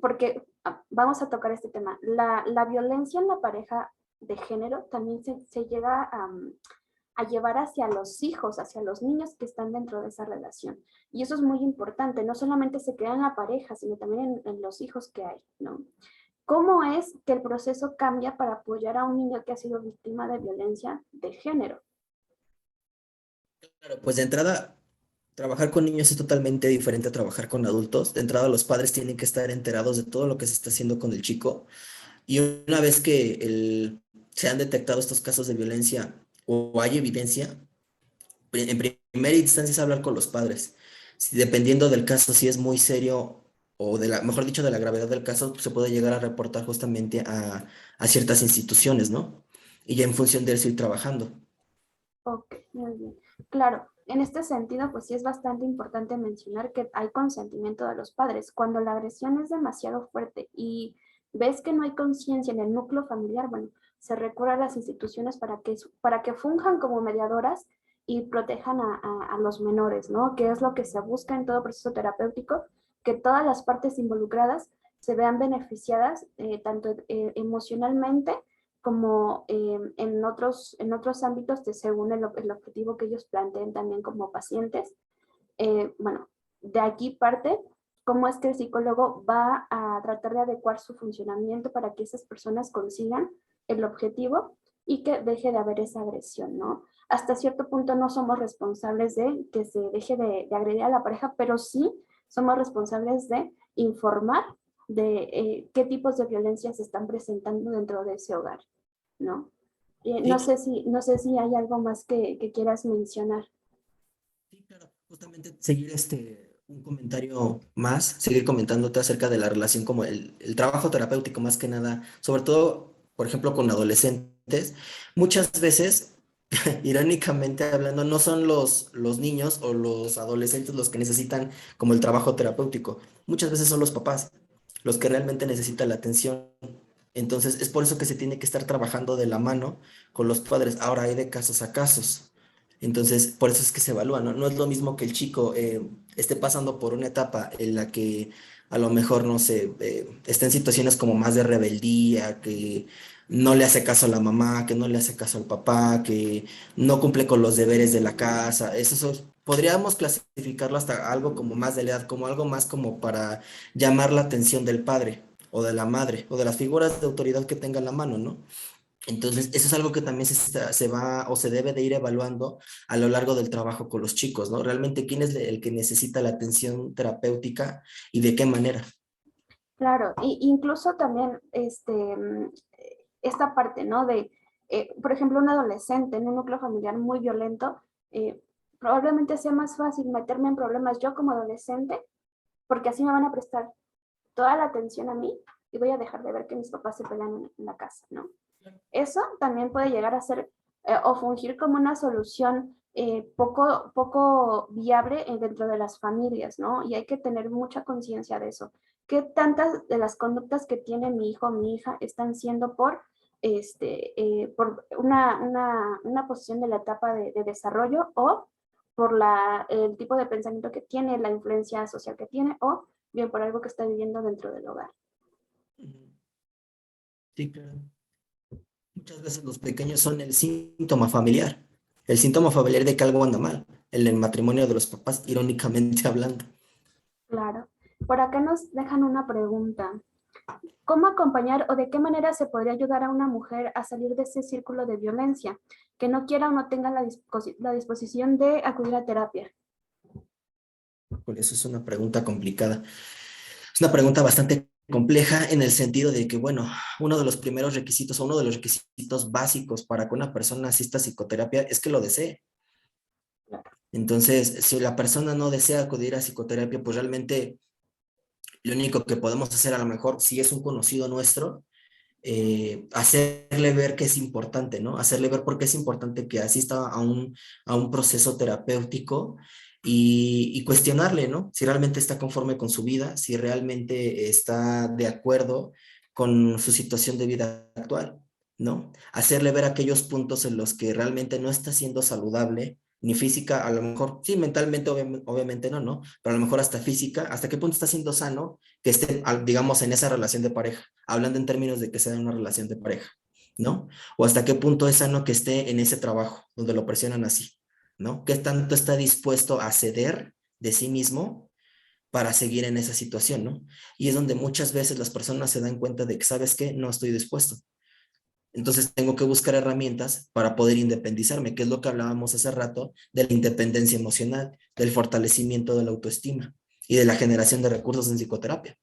Porque vamos a tocar este tema. La violencia en la pareja de género también se llega a llevar hacia los hijos, hacia los niños que están dentro de esa relación. Y eso es muy importante, no solamente se queda en la pareja, sino también en los hijos que hay, ¿no? ¿Cómo es que el proceso cambia para apoyar a un niño que ha sido víctima de violencia de género? Claro, pues de entrada, trabajar con niños es totalmente diferente a trabajar con adultos. De entrada, los padres tienen que estar enterados de todo lo que se está haciendo con el chico. Y una vez que se han detectado estos casos de violencia o hay evidencia, en primera instancia es hablar con los padres. Dependiendo del caso, si es muy serio o mejor dicho, de la gravedad del caso, se puede llegar a reportar justamente a ciertas instituciones, ¿no? Y ya en función de eso ir trabajando. Ok, muy bien. Claro, en este sentido, pues sí es bastante importante mencionar que hay consentimiento de los padres. Cuando la agresión es demasiado fuerte y ves que no hay conciencia en el núcleo familiar, bueno, se recurre a las instituciones para que funjan como mediadoras y protejan a los menores, ¿no? Que es lo que se busca en todo proceso terapéutico, que todas las partes involucradas se vean beneficiadas tanto emocionalmente como en otros ámbitos, según el objetivo que ellos planteen también como pacientes. Bueno, de aquí parte cómo es que el psicólogo va a tratar de adecuar su funcionamiento para que esas personas consigan el objetivo y que deje de haber esa agresión, ¿no? Hasta cierto punto no somos responsables de que se deje de agredir a la pareja, pero sí somos responsables de informar de qué tipos de violencia se están presentando dentro de ese hogar, ¿no? Sí, No sé si hay algo más que quieras mencionar. sí, claro. Justamente seguir un comentario más, seguir comentándote acerca de la relación como el trabajo terapéutico más que nada, sobre todo, por ejemplo, con adolescentes. Muchas veces, irónicamente hablando, no son los niños o los adolescentes los que necesitan como el trabajo terapéutico. Muchas veces son los papás los que realmente necesitan la atención. Entonces, es por eso que se tiene que estar trabajando de la mano con los padres. Ahora hay de casos a casos. Entonces, por eso es que se evalúa, ¿no? No es lo mismo que el chico esté pasando por una etapa en la que a lo mejor, no sé, está en situaciones como más de rebeldía, que no le hace caso a la mamá, que no le hace caso al papá, que no cumple con los deberes de la casa. Podríamos clasificarlo hasta algo como más de la edad, como algo más como para llamar la atención del padre o de la madre o de las figuras de autoridad que tenga en la mano, ¿no? Entonces, eso es algo que también se va o se debe de ir evaluando a lo largo del trabajo con los chicos, ¿no? Realmente, ¿quién es el que necesita la atención terapéutica y de qué manera? Claro, y incluso también esta parte, ¿no? Por ejemplo, un adolescente en un núcleo familiar muy violento, probablemente sea más fácil meterme en problemas yo como adolescente, porque así me van a prestar toda la atención a mí y voy a dejar de ver que mis papás se pelean en la casa, ¿no? Eso también puede llegar a ser o fungir como una solución poco viable dentro de las familias, ¿no? Y hay que tener mucha conciencia de eso. ¿Qué tantas de las conductas que tiene mi hijo o mi hija están siendo por una posición de la etapa de desarrollo o por el tipo de pensamiento que tiene, la influencia social que tiene o bien por algo que está viviendo dentro del hogar? Ujú. Sí, claro. Muchas veces los pequeños son el síntoma familiar, el síntoma familiar de que algo anda mal, en el matrimonio de los papás, irónicamente hablando. Claro. Por acá nos dejan una pregunta. ¿Cómo acompañar o de qué manera se podría ayudar a una mujer a salir de ese círculo de violencia, que no quiera o no tenga la disposición de acudir a terapia? Por eso es una pregunta complicada. Es una pregunta bastante compleja en el sentido de que, bueno, uno de los primeros requisitos o uno de los requisitos básicos para que una persona asista a psicoterapia es que lo desee. Entonces, si la persona no desea acudir a psicoterapia, pues realmente lo único que podemos hacer a lo mejor, si es un conocido nuestro, hacerle ver que es importante, ¿no? Hacerle ver por qué es importante que asista a un proceso terapéutico y cuestionarle, ¿no? Si realmente está conforme con su vida, si realmente está de acuerdo con su situación de vida actual, ¿no? Hacerle ver aquellos puntos en los que realmente no está siendo saludable, ni física, a lo mejor, sí, mentalmente obviamente no, ¿no? Pero a lo mejor hasta física, hasta qué punto está siendo sano que esté, digamos, en esa relación de pareja, hablando en términos de que sea una relación de pareja, ¿no? O hasta qué punto es sano que esté en ese trabajo, donde lo presionan así, ¿no? ¿Qué tanto está dispuesto a ceder de sí mismo para seguir en esa situación, ¿no? Y es donde muchas veces las personas se dan cuenta de que, ¿sabes qué? No estoy dispuesto. Entonces tengo que buscar herramientas para poder independizarme, que es lo que hablábamos hace rato de la independencia emocional, del fortalecimiento de la autoestima y de la generación de recursos en psicoterapia.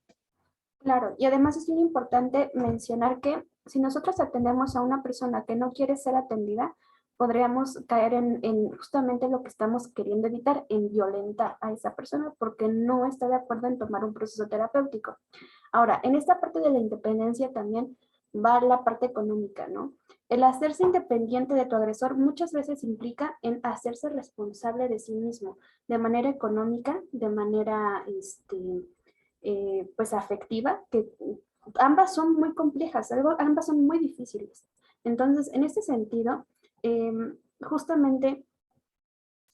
Claro, y además es bien importante mencionar que si nosotros atendemos a una persona que no quiere ser atendida, podríamos caer en justamente lo que estamos queriendo evitar, en violentar a esa persona porque no está de acuerdo en tomar un proceso terapéutico. Ahora, en esta parte de la independencia también va la parte económica, ¿no? El hacerse independiente de tu agresor muchas veces implica en hacerse responsable de sí mismo, de manera económica, de manera, pues afectiva, que ambas son muy complejas, ambas son muy difíciles. Entonces, en este sentido, justamente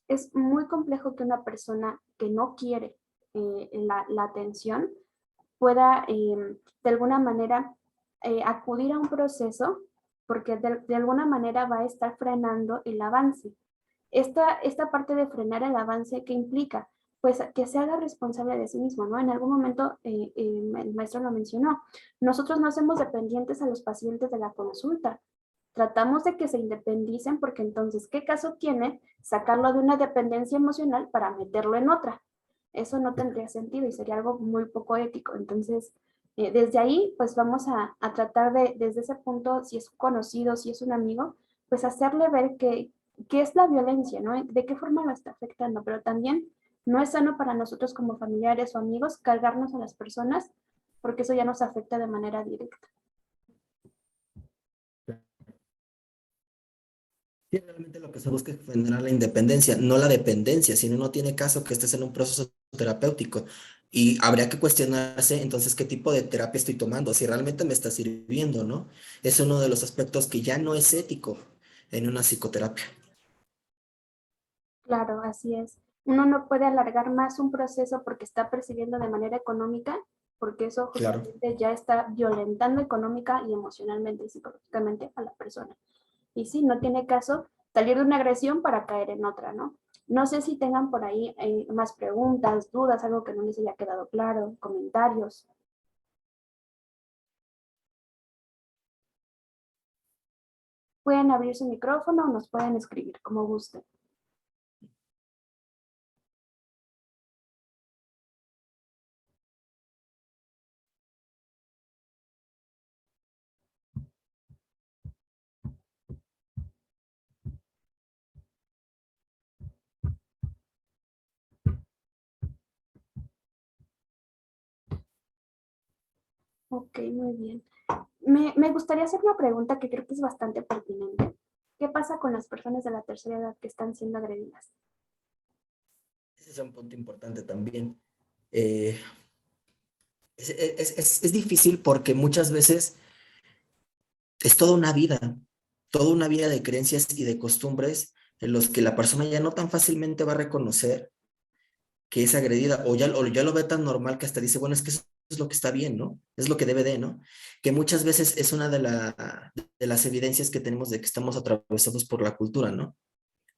es muy complejo que una persona que no quiere la atención pueda de alguna manera acudir a un proceso porque de alguna manera va a estar frenando el avance. Esta parte de frenar el avance, ¿qué implica? Pues que se haga responsable de sí mismo, ¿no? En algún momento el maestro lo mencionó, nosotros no hacemos dependientes a los pacientes de la consulta, tratamos de que se independicen porque entonces, ¿qué caso tiene sacarlo de una dependencia emocional para meterlo en otra? Eso no tendría sentido y sería algo muy poco ético. Entonces, desde ahí, pues vamos a tratar de, desde ese punto, si es conocido, si es un amigo, pues hacerle ver que, qué es la violencia, ¿no? De qué forma lo está afectando, pero también no es sano para nosotros como familiares o amigos cargarnos a las personas porque eso ya nos afecta de manera directa. Sí, realmente lo que se busca es generar la independencia, no la dependencia, si no, no tiene caso que estés en un proceso terapéutico. Y habría que cuestionarse entonces qué tipo de terapia estoy tomando, si realmente me está sirviendo, ¿no? Es uno de los aspectos que ya no es ético en una psicoterapia. Claro, así es. Uno no puede alargar más un proceso porque está percibiendo de manera económica, porque eso Claro. justamente ya está violentando económica y emocionalmente y psicológicamente a la persona. Y sí, no tiene caso salir de una agresión para caer en otra, ¿no? No sé si tengan por ahí más preguntas, dudas, algo que no les haya quedado claro, comentarios. Pueden abrir su micrófono o nos pueden escribir como gusten. Ok, muy bien. Me gustaría hacer una pregunta que creo que es bastante pertinente. ¿Qué pasa con las personas de la tercera edad que están siendo agredidas? Ese es un punto importante también. Eh, es difícil porque muchas veces es toda una vida de creencias y de costumbres en los que la persona ya no tan fácilmente va a reconocer que es agredida o ya lo ve tan normal que hasta dice, bueno, es que eso es lo que está bien, ¿no? Es lo que debe de, ¿no? Que muchas veces es una de las evidencias que tenemos de que estamos atravesados por la cultura, ¿no?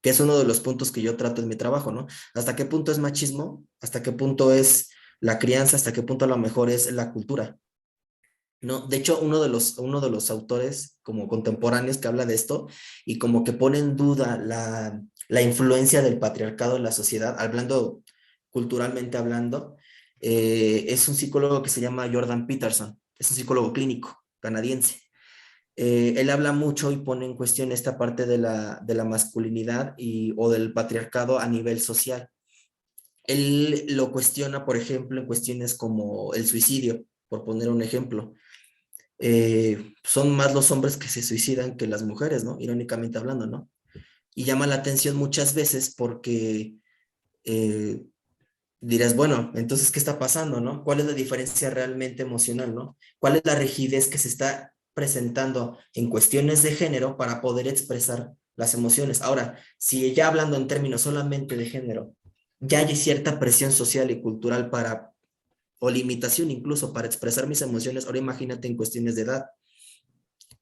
Que es uno de los puntos que yo trato en mi trabajo, ¿no? ¿Hasta qué punto es machismo? ¿Hasta qué punto es la crianza? ¿Hasta qué punto a lo mejor es la cultura? No, de hecho, uno de los autores como contemporáneos que habla de esto y como que pone en duda la influencia del patriarcado en la sociedad, hablando culturalmente hablando, Es un psicólogo que se llama Jordan Peterson, es un psicólogo clínico canadiense. Él habla mucho y pone en cuestión esta parte de la masculinidad o del patriarcado a nivel social. Él lo cuestiona, por ejemplo, en cuestiones como el suicidio, por poner un ejemplo. Son más los hombres que se suicidan que las mujeres, ¿no? Irónicamente hablando, ¿no? Y llama la atención muchas veces porque eh, dirás, bueno, entonces, ¿qué está pasando, no? ¿Cuál es la diferencia realmente emocional, no? ¿Cuál es la rigidez que se está presentando en cuestiones de género para poder expresar las emociones? Ahora, si ya hablando en términos solamente de género, ya hay cierta presión social y cultural para, o limitación incluso para expresar mis emociones, ahora imagínate en cuestiones de edad.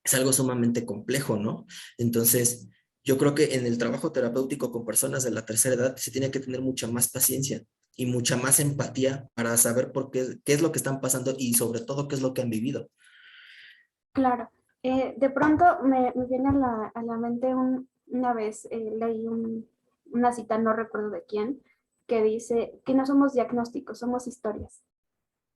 Es algo sumamente complejo, ¿no? Entonces, yo creo que en el trabajo terapéutico con personas de la tercera edad se tiene que tener mucha más paciencia y mucha más empatía para saber qué es lo que están pasando y sobre todo qué es lo que han vivido. Claro. De pronto me viene a la mente una vez leí una cita, no recuerdo de quién, que dice que no somos diagnósticos, somos historias.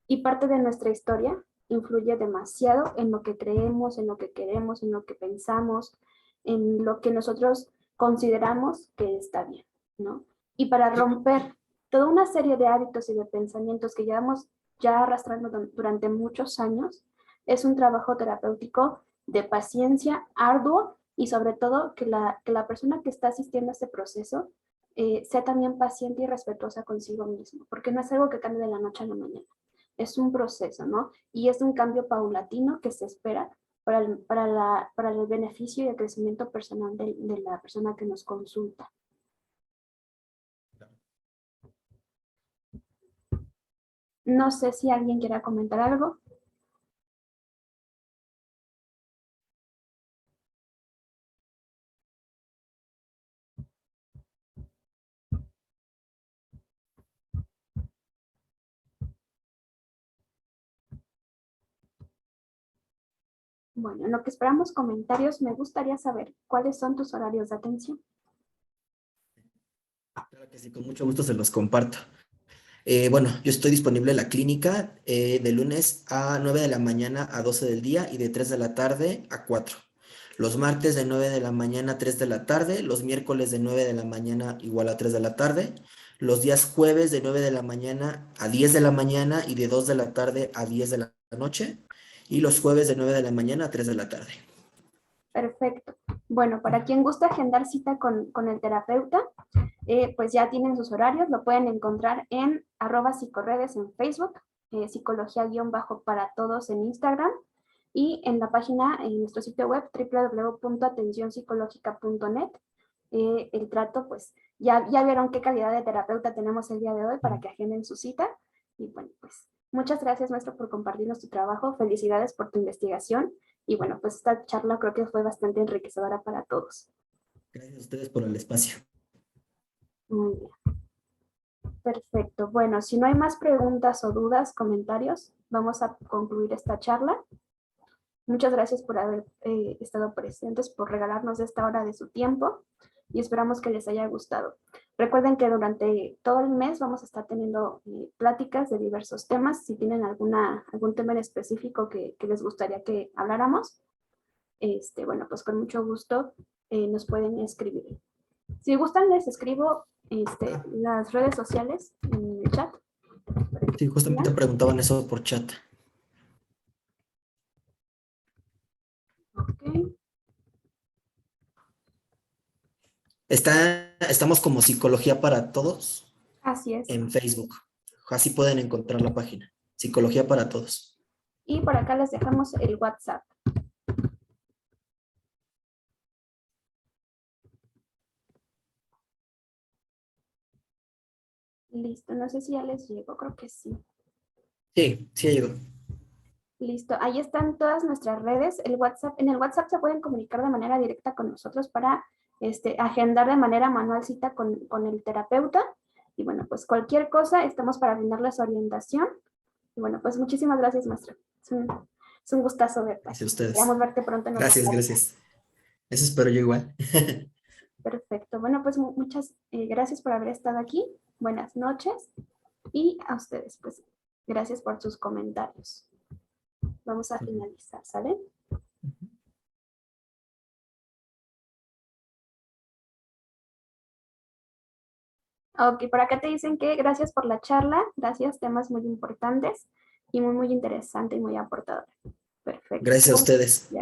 Y parte de nuestra historia influye demasiado en lo que creemos, en lo que queremos, en lo que pensamos, en lo que nosotros consideramos que está bien, ¿no? Y para romper toda una serie de hábitos y de pensamientos que llevamos ya arrastrando durante muchos años, es un trabajo terapéutico de paciencia, arduo y sobre todo que la persona que está asistiendo a este proceso sea también paciente y respetuosa consigo mismo, porque no es algo que cambie de la noche a la mañana. Es un proceso, ¿no? Y es un cambio paulatino que se espera para el beneficio y el crecimiento personal de la persona que nos consulta. No sé si alguien quiera comentar algo. Bueno, en lo que esperamos comentarios, me gustaría saber cuáles son tus horarios de atención. Claro que sí, con mucho gusto se los comparto. Bueno, yo estoy disponible en la clínica de lunes a 9 de la mañana a 12 del día y de 3 de la tarde a 4. Los martes de 9 de la mañana a 3 de la tarde, los miércoles de 9 de la mañana igual a 3 de la tarde, los días jueves de 9 de la mañana a 10 de la mañana y de 2 de la tarde a 10 de la noche, y los jueves de 9 de la mañana a 3 de la tarde. Perfecto. Bueno, para quien gusta agendar cita con el terapeuta, pues ya tienen sus horarios, lo pueden encontrar en @psicoredes en Facebook, psicología-para todos en Instagram y en la página, en nuestro sitio web www.atencionpsicológica.net. El trato, pues ya vieron qué calidad de terapeuta tenemos el día de hoy para que agenden su cita. Y bueno, pues muchas gracias, maestro, por compartirnos tu trabajo. Felicidades por tu investigación. Y bueno, pues esta charla creo que fue bastante enriquecedora para todos. Gracias a ustedes por el espacio. Muy bien. Perfecto. Bueno, si no hay más preguntas o dudas, comentarios, vamos a concluir esta charla. Muchas gracias por haber estado presentes, por regalarnos esta hora de su tiempo y esperamos que les haya gustado. Recuerden que durante todo el mes vamos a estar teniendo pláticas de diversos temas. Si tienen algún tema en específico que les gustaría que habláramos, bueno, pues con mucho gusto nos pueden escribir. Si gustan, les escribo las redes sociales en el chat. Sí, justamente preguntaban eso por chat. Ok. Estamos como Psicología para Todos Así es. en Facebook. Así pueden encontrar la página. Psicología para Todos. Y por acá les dejamos el WhatsApp. Listo, no sé si ya les llegó, creo que sí. Sí, sí llegó. Listo, ahí están todas nuestras redes. El WhatsApp, en el WhatsApp se pueden comunicar de manera directa con nosotros para agendar de manera manual cita con el terapeuta. Y bueno, pues cualquier cosa, estamos para brindarles orientación. Y bueno, pues muchísimas gracias, maestro. Es un gustazo verte. Gracias a ustedes. Esperamos verte pronto en otra Gracias, clase. gracias. Eso espero yo igual. Perfecto. Bueno, pues muchas gracias por haber estado aquí. Buenas noches. Y a ustedes, pues, gracias por sus comentarios. Vamos a finalizar, ¿sale? Ok, por acá te dicen que gracias por la charla, gracias, temas muy importantes y muy interesante y muy aportador. Perfecto. Gracias a ustedes. Ya.